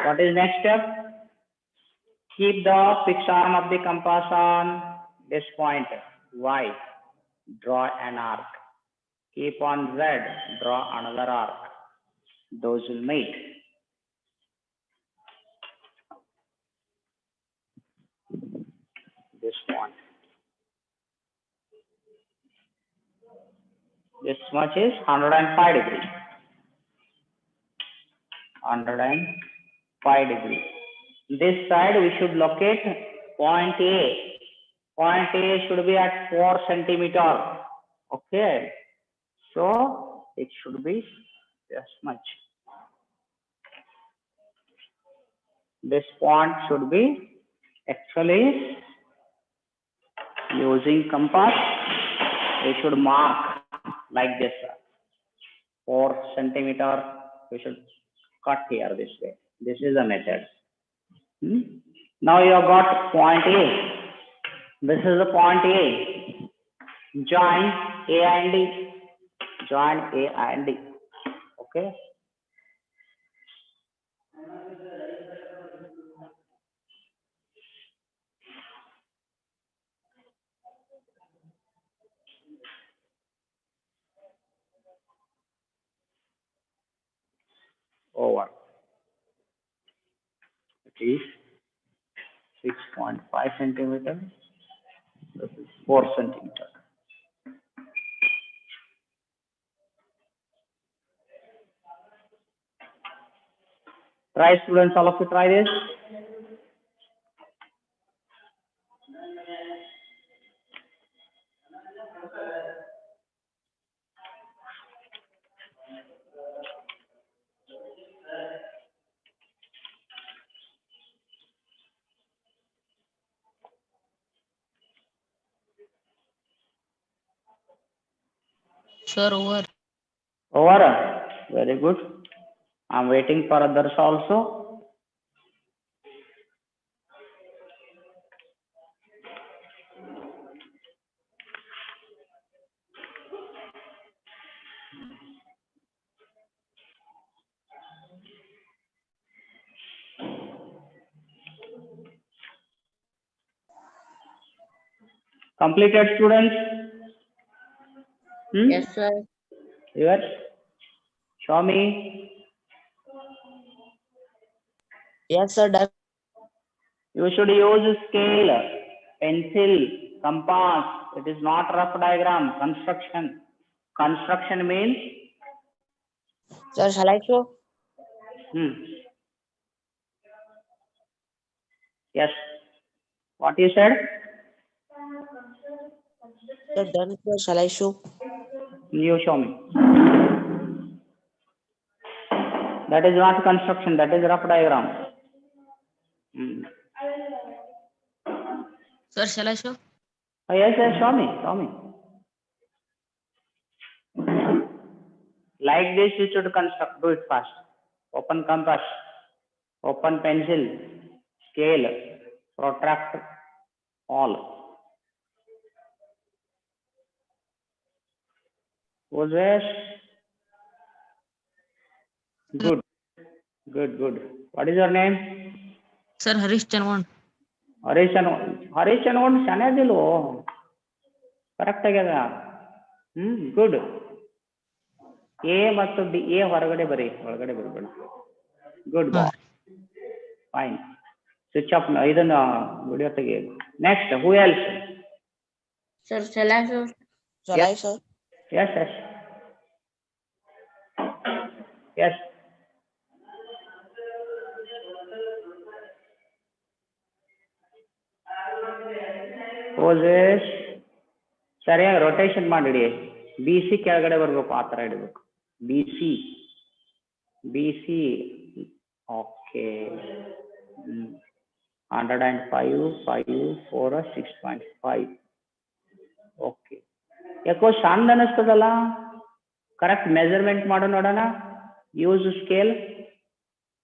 Speaker 1: What is next step? Keep the fixed arm of the compass on this point Y. Draw an arc. Keep on Z. Draw another arc. Those will meet. This point. This much is 105 degree. 105 degree. This side we should locate point A. Point A should be at 4 centimeter. Okay. So it should be this much. This point should be actually using compass. We should mark like this. 4 centimeter. We should cut here this way. This is the method. Now you have got point A. This is the point A. Join A and D. Join A and D. Okay. Over. It is 6.5 centimeter. This is 4 centimeter. Try, students, all of you try this.
Speaker 3: Sir, over.
Speaker 1: Over. Very good. I'm waiting for others also. Completed, students?
Speaker 2: Yes, sir.
Speaker 1: Yours? Show me.
Speaker 2: Yes, sir. Done.
Speaker 1: You should use scale, pencil, compass. It is not rough diagram. Construction. Construction means
Speaker 2: Sir, shall I show?
Speaker 1: Yes. What you said?
Speaker 2: Sir, done. Sir, shall I show?
Speaker 1: You show me. That is not construction. That is rough diagram.
Speaker 3: Sir, shall I show?
Speaker 1: Oh, yes, yes. Show me. Show me. Like this, you should construct. Do it fast. Open compass. Open pencil. Scale. Protract. All. Moses. Good. Good, good. What is your name?
Speaker 3: Sir, Harish Chanwan.
Speaker 1: Harish ಒಂದು ಚೆನ್ನಾಗಿಲ್ವೋ correct ಆಗ್ಯದ good A ಮತ್ತು D A ಹೊರಗಡೆ ಬರಿ ಒಳಗಡೆ ಬರಬೇಡ good boy fine switch off ಇದನ್ನ video ತೆಗಿ next who else
Speaker 2: Sir, shall I show? Shall I, sir?
Speaker 1: Yes yes yes poses ಸರಿಯಾಗಿ ರೊಟೇಷನ್ ಮಾಡಿಡಿ ಬಿ ಸಿ ಕೆಳಗಡೆ ಬರ್ಬೇಕು ಆ ಥರ ಇಡಬೇಕು ಬಿ ಸಿ ಓಕೆ 105 5 4 6.5 ಓಕೆ ಯಾಕೋ ಸಣ್ಣ ಅನ್ನಿಸ್ತದಲ್ಲ ಕರೆಕ್ಟ್ ಮೆಜರ್ಮೆಂಟ್ ಮಾಡೋ ನೋಡೋಣ use scale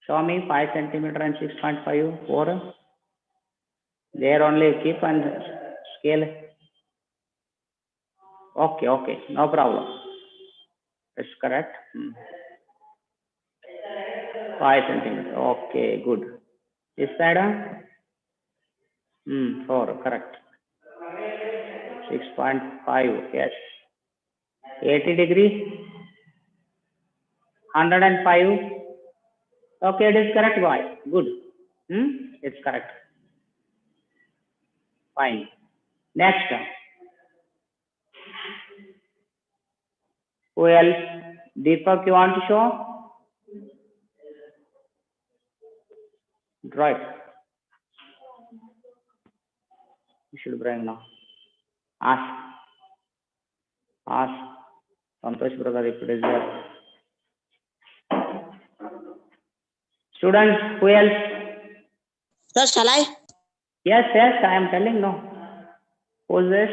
Speaker 1: show me 5 centimeter and 6.5 4 there only keep and scale okay no problem it's correct 5 centimeter okay good this side 4 correct 6.5 yes 80 degree 105 okay it is correct boy good it's correct fine next who else Deepak you want to show draw it you should bring now ask Santosh brother if it is there students who else
Speaker 2: Sir, shall I?
Speaker 1: yes I am telling no who's this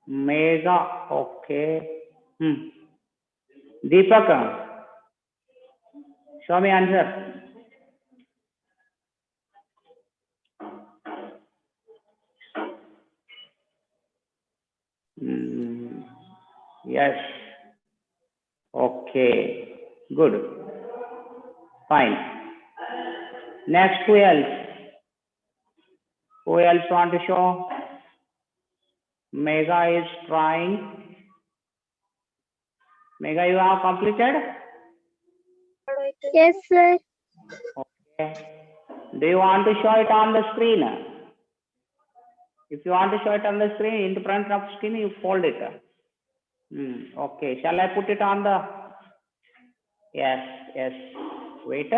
Speaker 1: mega okay Deepak show me answer yes okay good fine next who else want to show Mega is trying Mega you have completed
Speaker 5: Yes, sir.
Speaker 1: okay do you want to show it on the screen if you want to show it on the screen in the front of screen you fold it okay shall I put it on the yes wait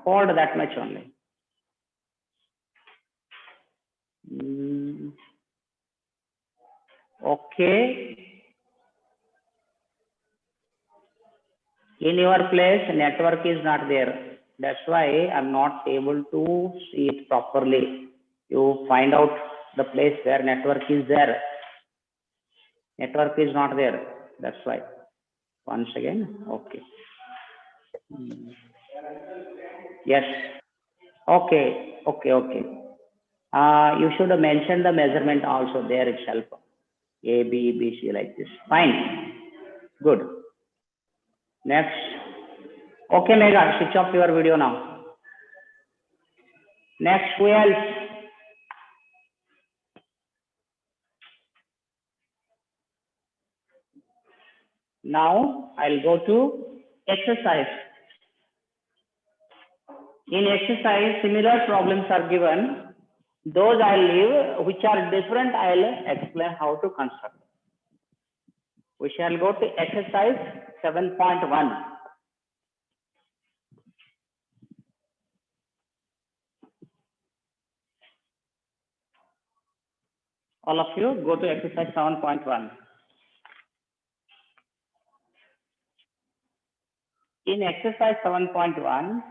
Speaker 1: hold that much only okay in your place network is not there That's why I'm not able to see it properly. You find out the place where network is there. Network is not there. That's why. Once again. Okay. Yes. Okay. Okay. Okay. You should mention the measurement also there itself. A, B, B, C like this. Fine. Good. Next. Okay, Mega, switch off your video now. Next, who else? Now, I'll go to exercise. In exercise, similar problems are given. Those I'll leave, which are different, I'll explain how to construct. We shall go to exercise 7.1. All of you go to exercise 7.1. In exercise 7.1,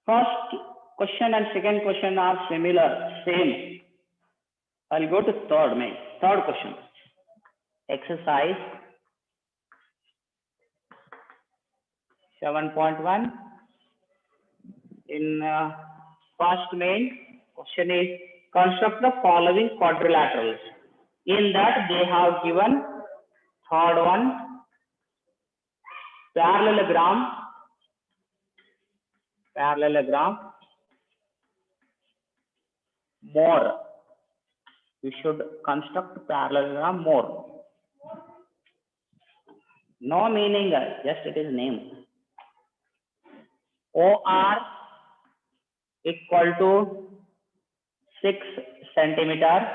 Speaker 1: first question and second question are similar, same. I'll go to third question. Exercise 7.1. In first main question is construct the following quadrilaterals. In that they have given third one, parallelogram, more. You should construct parallelogram more. No meaning, just it is name. OR equal to 6 centimeter.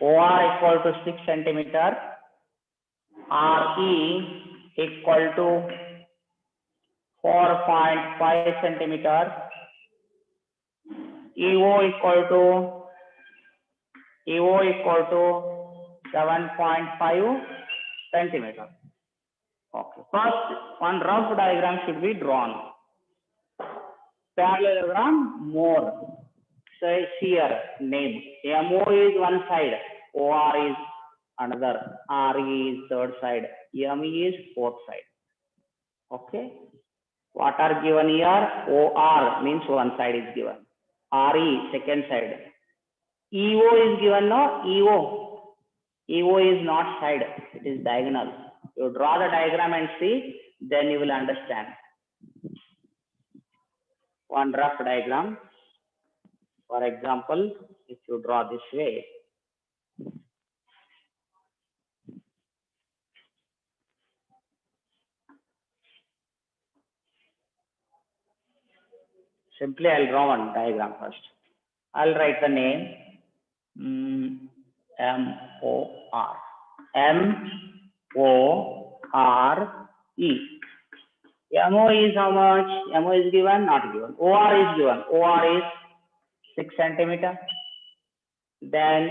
Speaker 1: OR equal to 6 centimeter. RE equal to 4.5 centimeter. EO equal to 7.5 centimeter. Okay. First, one rough diagram should be drawn. Parallelogram more. So here name. MO is one side, OR is another, RE is third side, ME is fourth side. Okay. What are given here? OR means one side is given. RE second side. EO is given, no? EO is not side, it is diagonal. You draw the diagram and see, then you will understand. One rough diagram. For example, if you draw this way, simply I'll draw one diagram first. I'll write the name MOR. MORE. MO is how much? MO is given, not given. OR is given. OR is 6 centimeter. Then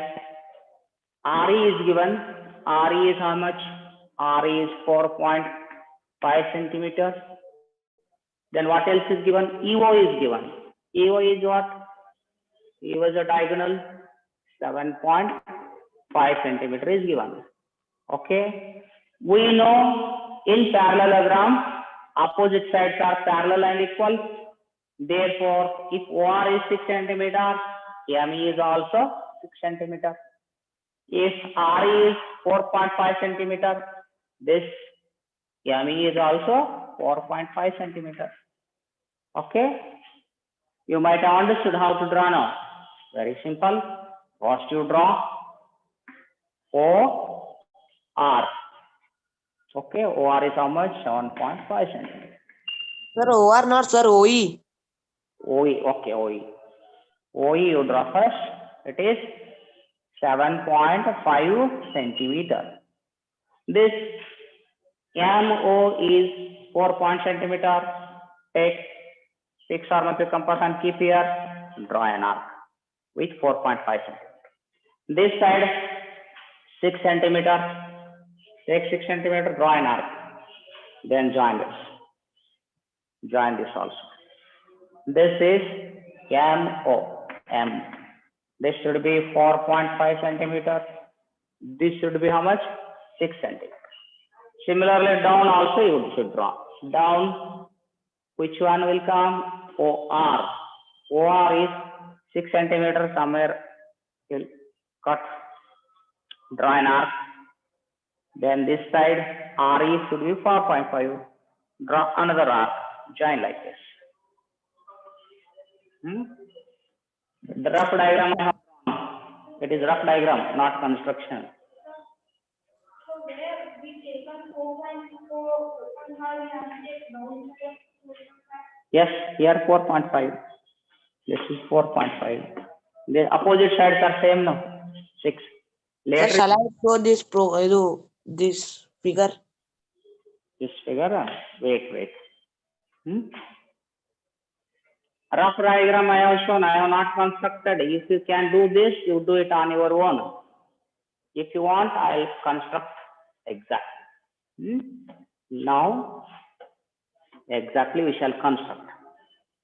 Speaker 1: RE is given. RE is how much? RE is 4.5 centimeter. Then what else is given? EO is given. EO is what? EO is a diagonal. 7.5 centimeter is given. Okay. We know in parallelogram, opposite sides are parallel and equal. Therefore, if OR is 6 centimeter, ME is also 6 centimeter. If RE is 4.5 centimeter, this ME is also 4.5 centimeter. Okay. You might have understood how to draw now. Very simple. First you draw OR. Okay, OR is how much? 7.5 centimeter.
Speaker 3: Sir, OR not sir, OE.
Speaker 1: OE, okay, OE. OE you draw first. It is 7.5 centimeter. This MO is 4 centimeter. Take 6 arm of your compass and keep here. Draw an arc with 4.5 centimeter. This side 6 centimeter. Take 6 centimeter, draw an arc. Then join this. Join this also. This is MO. M. This should be 4.5 centimeter. This should be how much? 6 centimeter. Similarly, down also you should draw. Down, which one will come? OR. OR is 6 centimeter somewhere. You'll cut. Draw an arc. Then this side, RE should be 4.5. Draw another arc. Join like this. The rough diagram I have drawn. It is rough diagram, not construction. Yes, here 4.5. This is 4.5. The opposite sides are same now. 6.
Speaker 3: Sir,
Speaker 1: Later,
Speaker 3: shall I show this figure?
Speaker 1: this figure, wait. Rough diagram I have shown, I have not constructed. If you can do this, you do it on your own. If you want, I'll construct exactly. Now, exactly we shall construct.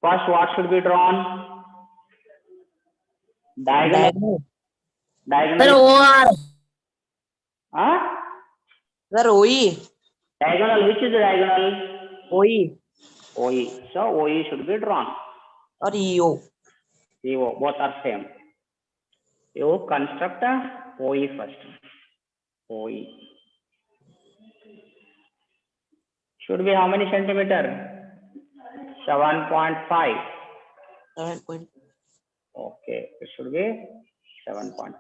Speaker 1: First, what should be drawn? Diagonal.
Speaker 4: Sir,
Speaker 1: Diagonal.
Speaker 4: OR.
Speaker 1: Huh?
Speaker 3: Sir, OE.
Speaker 1: Diagonal, which is the diagonal?
Speaker 3: OE
Speaker 1: OE. So, OE should be drawn.
Speaker 3: or EO.
Speaker 1: EO, both are same. You construct a OE first. OE. Should be how many centimeter? 7.5.
Speaker 3: 7.
Speaker 1: Okay, it should be 7.5.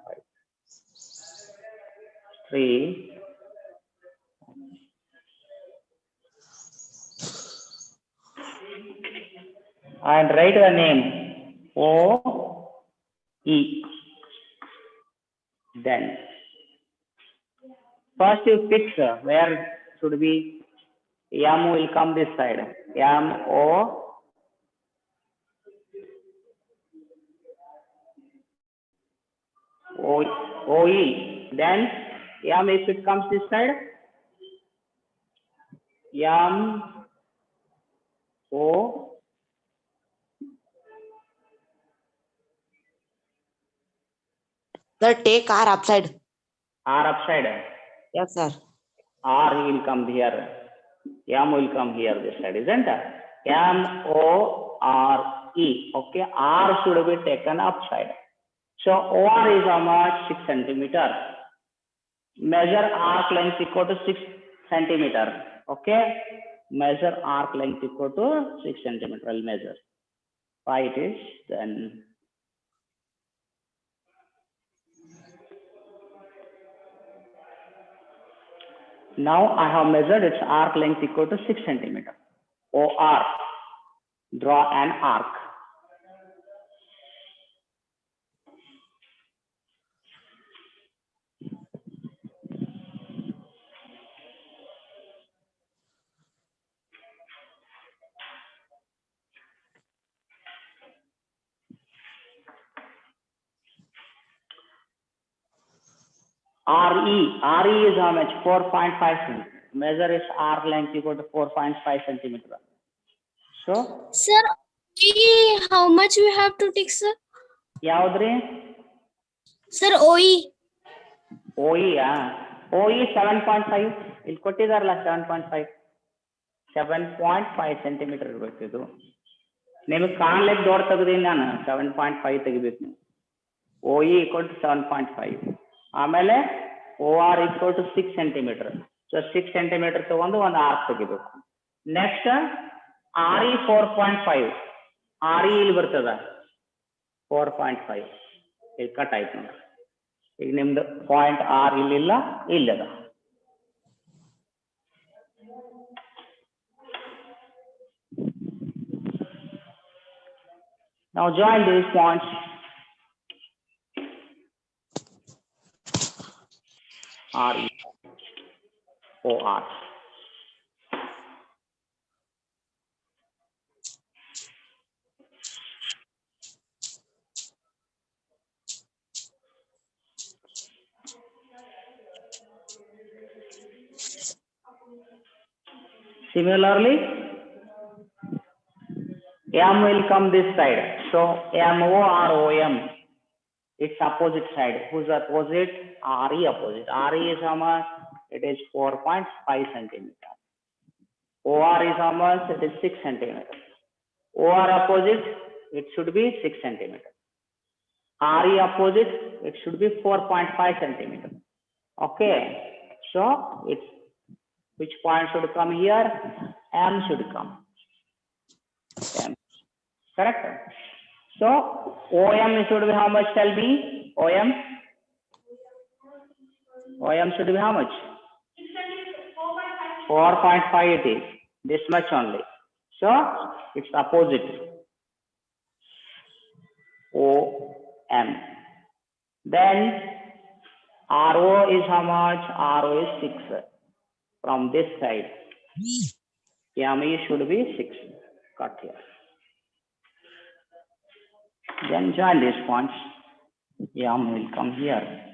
Speaker 1: 3. And write the name OE. Then first you fix where should be M will come this side. MO. OE. Then M if it comes this side. M O.
Speaker 3: Sir, take R upside.
Speaker 1: R upside.
Speaker 3: Yes, sir.
Speaker 1: R will come here. M will come here this side, isn't it? MORE. Okay, R should be taken upside. So OR is how much? 6 centimeter. Measure arc length equal to 6 centimeter. Okay, measure arc length equal to 6 centimeter. I'll measure. Why it is then. Now I have measured its arc length equal to 6 centimeter. OR. Draw an arc. RE is how much? 4.5 centimeter. Measure its arc length equal to 4.5 centimeter. So,
Speaker 2: Sir, how much we have to take, sir?
Speaker 1: yaudri?
Speaker 2: Sir, OE.
Speaker 1: OE, OE 7.5. Il ಕೊಟ್ಟಿದಾರಲ್ಲ 7.5. 7.5 centimeter ಇರಬೇಕಿದು. ನಿಮಗೆ ಕಾಣ್ಲಿಕ್ಕೆ ದೊಡ್ಡ ತೆಗೆದೀನಿ ನಾನು 7.5 ತೆಗಿಬೇಕು. OE equal to 7.5. ಆಮೇಲೆ OR equal to 6 centimeter. So 6 centimeter ತಗೊಂಡು ಒಂದು arc ತೆಗಿಬೇಕು. Next RE 4.5. RE ಇಲ್ಲಿ ಬರ್ತದ 4.5. ಇಲ್ಲಿ ಕಟ್ ಆಯ್ತು ನೋಡ್ರಿ. ಈಗ ನಿಮ್ದು ಪಾಯಿಂಟ್ R ಇಲ್ಲಿಲ್ಲ, ಇಲ್ಲದ. Now join these points. RE, OR. Similarly, M will come this side. So MO or OM, its opposite side. Whose opposite? RE opposite. RE is how much? It is 4.5 centimeter. OR is how much? It is 6 centimeter. OR opposite, it should be 6 centimeter. RE opposite, it should be 4.5 centimeter. Okay. So it's which point should come here? M should come. M. Correct? So OM should be how much? Tell me. OM should be how much? 4.5 it is. This much only. So it's opposite. OM. Then RO is how much? RO is 6. From this side. ME should be 6. Cut here. Then join these points. M will come here.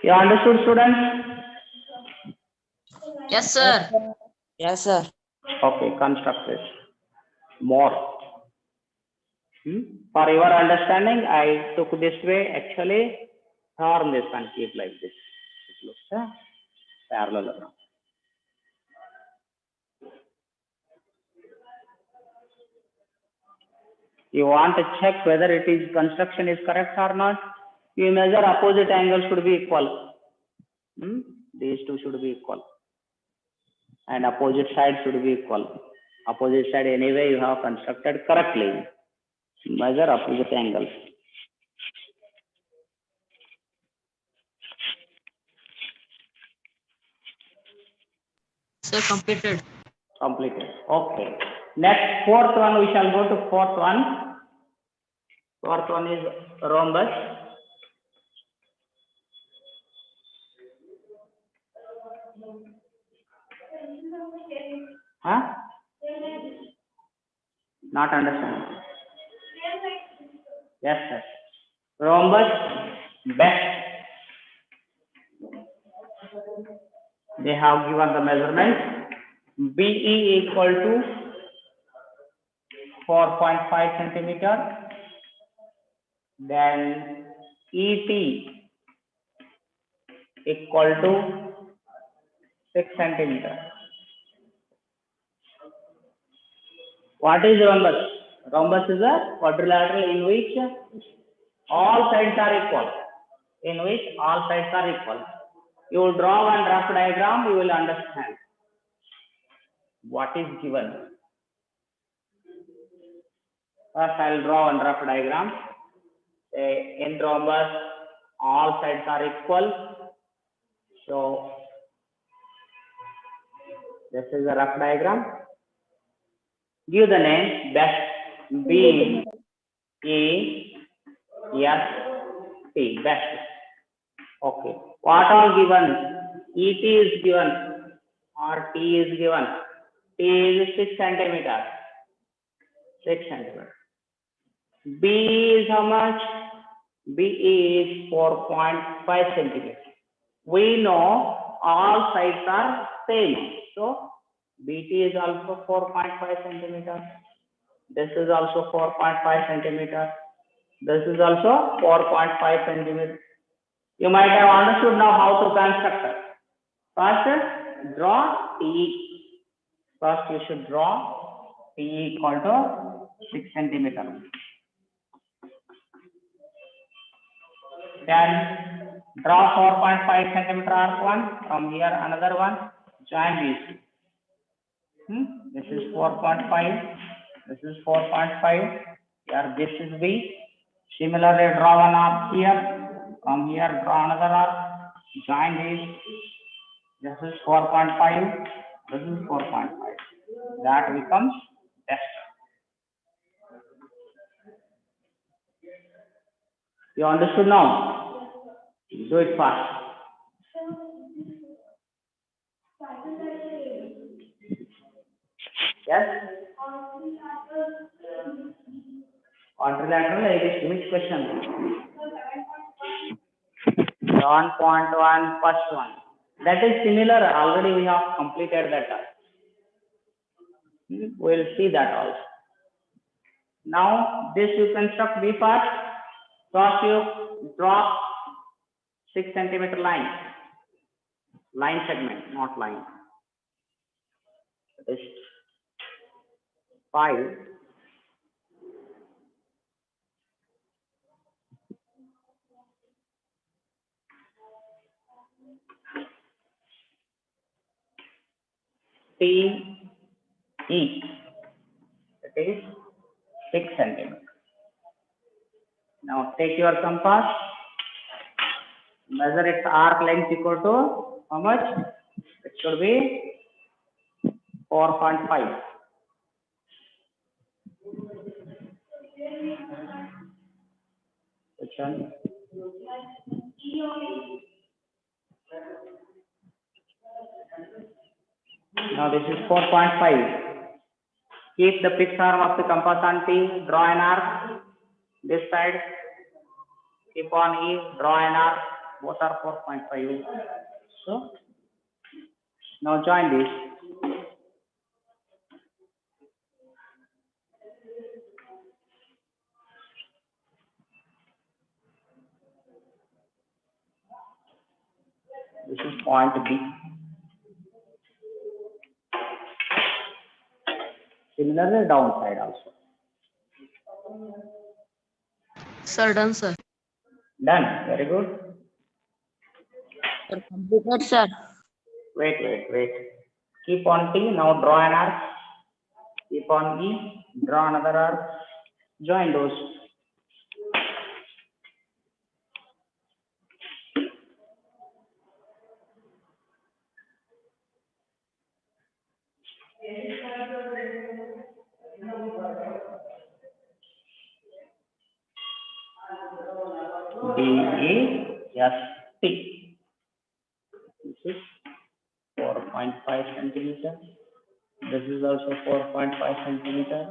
Speaker 1: You understood, students?
Speaker 2: Yes, sir.
Speaker 3: Yes, sir.
Speaker 1: Okay, construct this. More. For your understanding, I took this way. Actually, turn this and keep like this. It looks parallel. You want to check whether it is construction is correct or not. You measure opposite angle should be equal. These two should be equal. And opposite side should be equal. Opposite side anyway you have constructed correctly. Measure opposite angles.
Speaker 2: Sir, completed.
Speaker 1: Completed. Okay. Next, fourth one, we shall go to fourth one. Fourth one is rhombus. Huh? Not understand. Yes, sir. Rhombus, best. They have given the measurement. BE equal to 4.5 centimeter. Then ET equal to 6 centimeter. What is rhombus? Rhombus is a quadrilateral in which all sides are equal. In which all sides are equal. You will draw one rough diagram, you will understand what is given. First, I will draw one rough diagram. In rhombus, all sides are equal. So, this is a rough diagram. Give the name best. B E S T, best. Okay. What all given? ET is given or T is given. T is 6 centimeter. 6 centimeter. B is how much? B is 4.5 centimeter. We know all sides are same. So BT is also 4.5 centimeter. This is also 4.5 centimeter. This is also 4.5 centimeter. You might have understood now how to construct it. First, draw T. First, you should draw T equal to 6 centimeter. Then draw 4.5 centimeter arc one. From here, another one. Join these two. This is 4.5. This is 4.5. Here, this is B. Similarly, draw one arc here. From here, draw another arc. Join these. This is 4.5. This is 4.5. That becomes best. You understood now? Do it fast. Yes? Quadrilateral it is which question? 1.1 first one. That is similar. Already we have completed that. We will see that also. Now this you construct B part. First you draw 6 centimeter line. Line segment, not line. That is 5. T E. That is 6 centimeter. Now take your compass. Measure its arc length equal to how much? It should be 4.5. Which one? Now this is 4.5. Keep the fixed arm of the compass on T, draw an arc. This side, keep on E, draw an arc. Both are 4.5. So, now join this. This is point B. Similarly, downside also.
Speaker 2: Sir, done, sir.
Speaker 1: Done. Very good.
Speaker 2: Sir, completed, sir.
Speaker 1: Wait. Keep on T. Now draw an arc. Keep on E. Draw another arc. Join those. DEST. This is 4.5 centimeter. This is also 4.5 centimeter.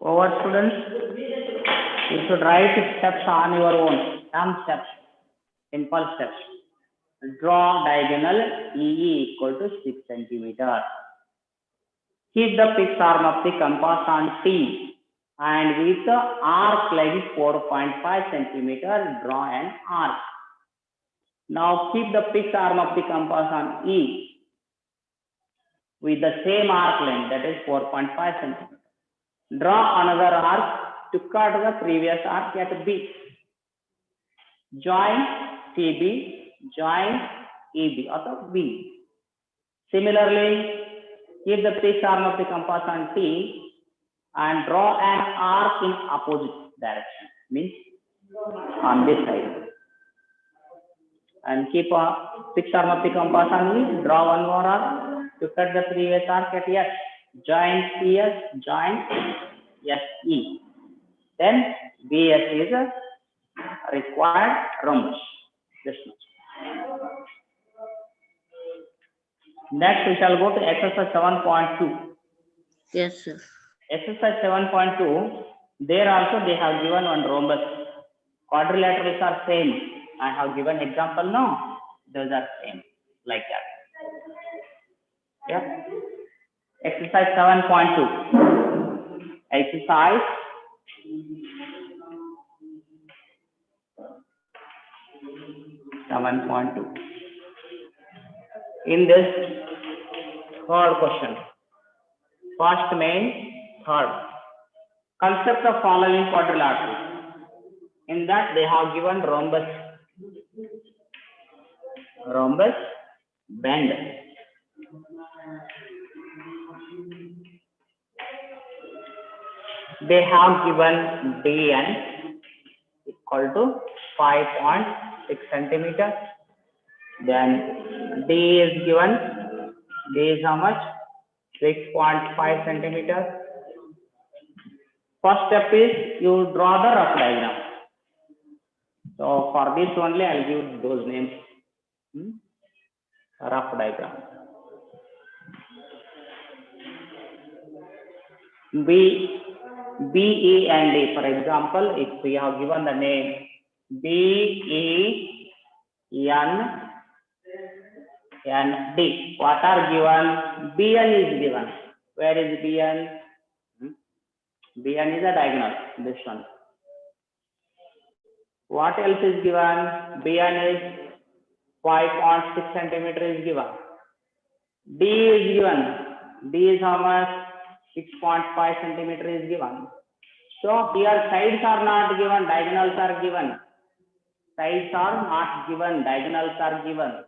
Speaker 1: Over students, you should write steps on your own. Some steps, simple steps. Draw diagonal EE equal to 6 centimeter. Keep the fixed arm of the compass on T and with the arc length 4.5 centimeter, draw an arc. Now keep the fixed arm of the compass on E with the same arc length, that is 4.5 centimeter. Draw another arc to cut the previous arc at B. Join CB, join EB or B. Similarly, keep the fixed arm of the compass on T and draw an arc in opposite direction, means on this side. And keep a fixed arm of the compass on E, draw one more arc to cut the previous arc at S. Join CS, join SE. Then BS is a required rhombus. This much. Next, we shall go to exercise 7.2.
Speaker 2: Yes, sir.
Speaker 1: Exercise 7.2. There also they have given one rhombus. Quadrilaterals are same. I have given example now. Those are same like that. Yeah. Exercise 7.2. Exercise 7.2. In this third question, first main, third. Construct the following quadrilateral. In that they have given rhombus, bend. They have given dn equal to 5.6 centimeter. Then d is given. D is how much? 6.5 centimeter. First step is you draw the rough diagram. So for this only I'll give those names. Rough diagram. B, E and D. For example, if we have given the name B, E, N, and D. What are given? Bn is given. Where is Bn? Bn is a diagonal. This one. What else is given? Bn is 5.6 centimeter is given. D is given. D is how much? 6.5 centimeter is given. So here sides are not given, diagonals are given. Sides are not given, diagonals are given.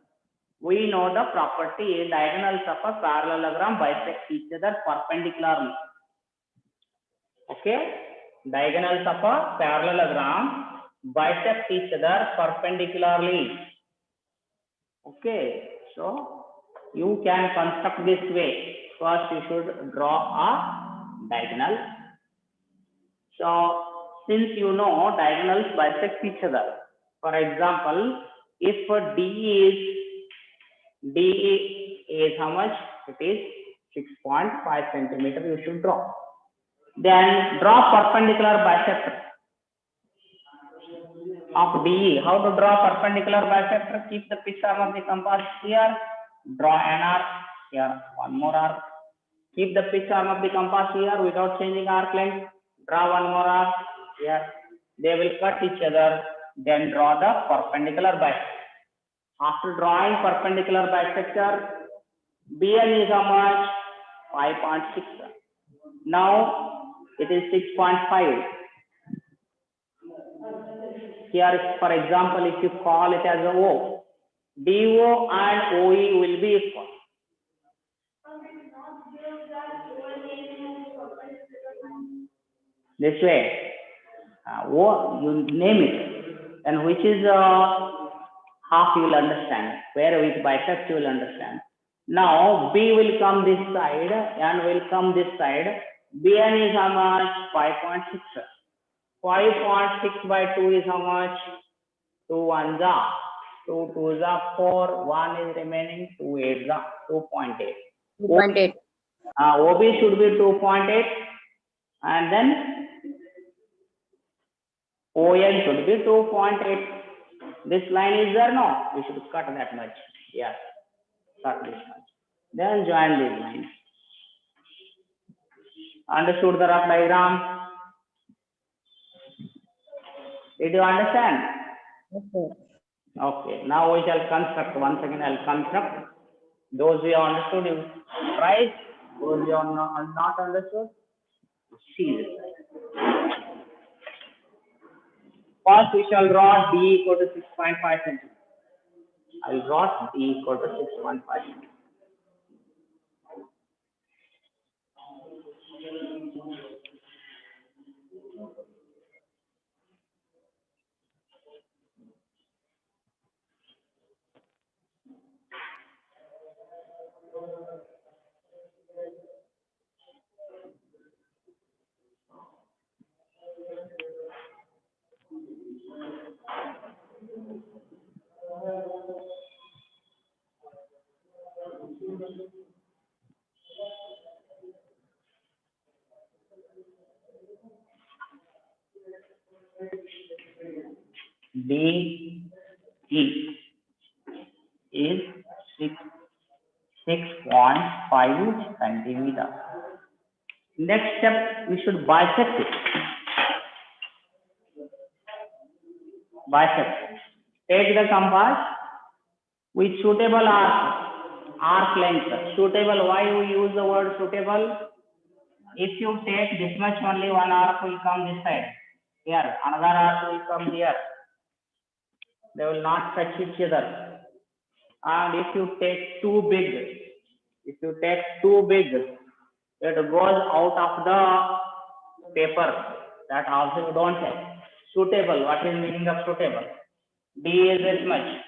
Speaker 1: We know the property is diagonals of a parallelogram bisect each other perpendicularly. Okay? Diagonals of a parallelogram bisect each other perpendicularly. Okay? So you can construct this way. First you should draw a diagonal. So since you know diagonals bisect each other, for example, if D is how much? It is 6.5 centimeter you should draw. Then draw perpendicular bisector of DE. How to draw perpendicular bisector? Keep the pitch arm of the compass here. Draw an arc here. One more arc. Keep the pitch arm of the compass here without changing arc length. Draw one more arc here. They will cut each other. Then draw the perpendicular bisector. After drawing perpendicular bisector, Bn is how much? 5.6. Now it is 6.5. Here, for example, if you call it as a O, DO and OE will be equal. This way, you name it, and which is half you will understand. Where with bisect you will understand. Now B will come this side and will come this side. Bn is how much? 5.6. 5.6 by 2 is how much? 2 1s are. 2 2s are 4. 1 is remaining. 2 8s are 2.8.
Speaker 2: 2.8.
Speaker 1: OB should be 2.8 and then ON should be 2.8. This line is there? No. We should cut that much. Yes. Cut this much. Then join these lines. Understood the rough diagram? Did you understand?
Speaker 2: Okay.
Speaker 1: Okay. Now we shall construct. Once again, I'll construct. Those we have understood, you try. Those we have not understood, see this. First, we shall draw D equal to 6.5 centimeters. I'll draw D equal to 6.5 centimeters. D E is 6 6.5 centimeter. Next step, we should bisect it. Bisect. Take the compass with suitable arc length. Suitable, why we use the word suitable? If you take this much, only one arc will come this side. Here, another arc will come here. They will not touch each other. And if you take too big, it goes out of the paper. That also you don't have. Suitable, what is meaning of suitable? D is this much.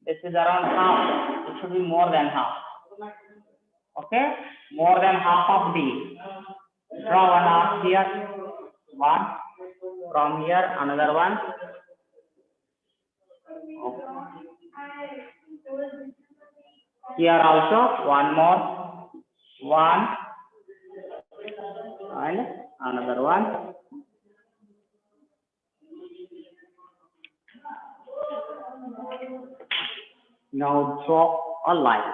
Speaker 1: This is around half. It should be more than half. Okay? More than half of D. Draw one arc here. One. From here, another one. Okay. Here also, one more. One. And another one. Now draw a line.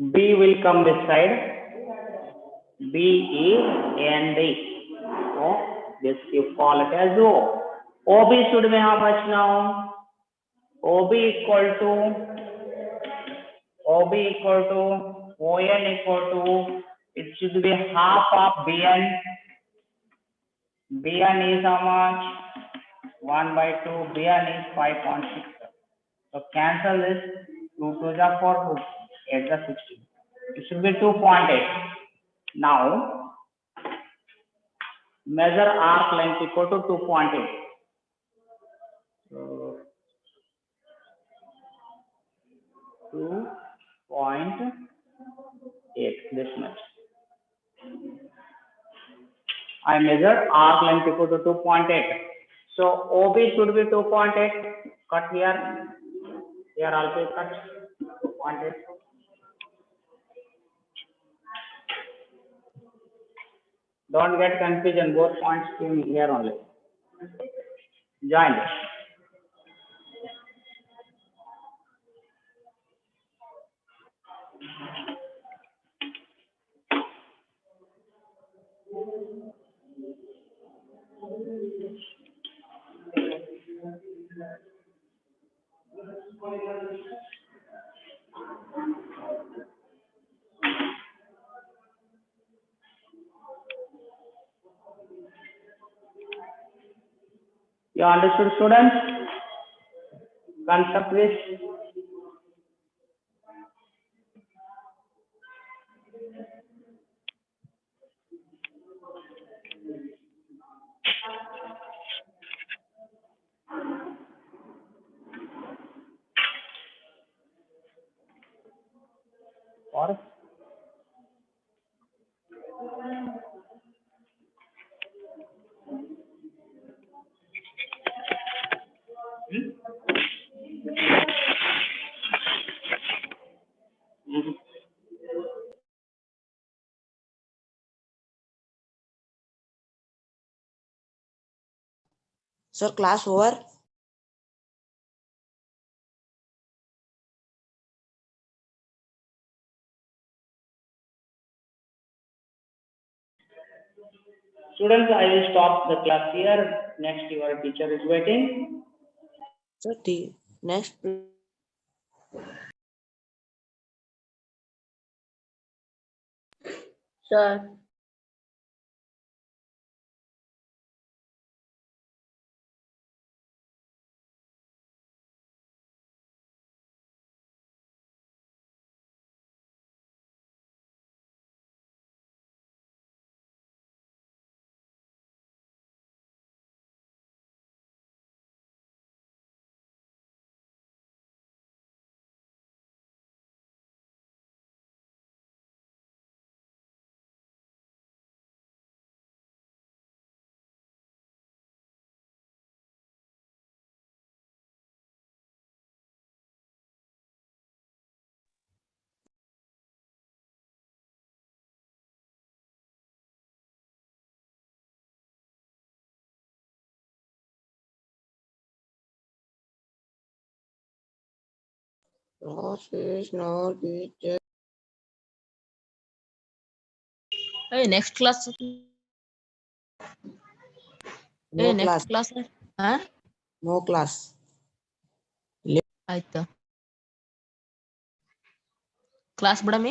Speaker 1: B will come this side. B, E, and D. So this you call it as O. OB should be how much now? OB equal to ON equal to, it should be half of BN. BN is how much? 1 by 2. BN is 5.6. So cancel this. 2 to the 4, 8 the 16. It should be 2.8. Now measure arc length equal to 2.8. So 2.8, this much. I measure arc length equal to 2.8. So OB should be 2.8. Cut here. Here also cut 2.8. Don't get confusion. Both points came here only. Join this. You understood, students? Concept this. Or
Speaker 3: Sir, class over.
Speaker 1: students, I will stop the class here. Next, your teacher is waiting.
Speaker 3: Sir, next.
Speaker 2: Sir.
Speaker 3: Process not teacher.
Speaker 5: Hey, next class.
Speaker 3: No
Speaker 5: Hey,
Speaker 3: class.
Speaker 5: next class. ಹಾ
Speaker 3: No class.
Speaker 5: ಆಯ್ತು class ಬಿಡಮಿ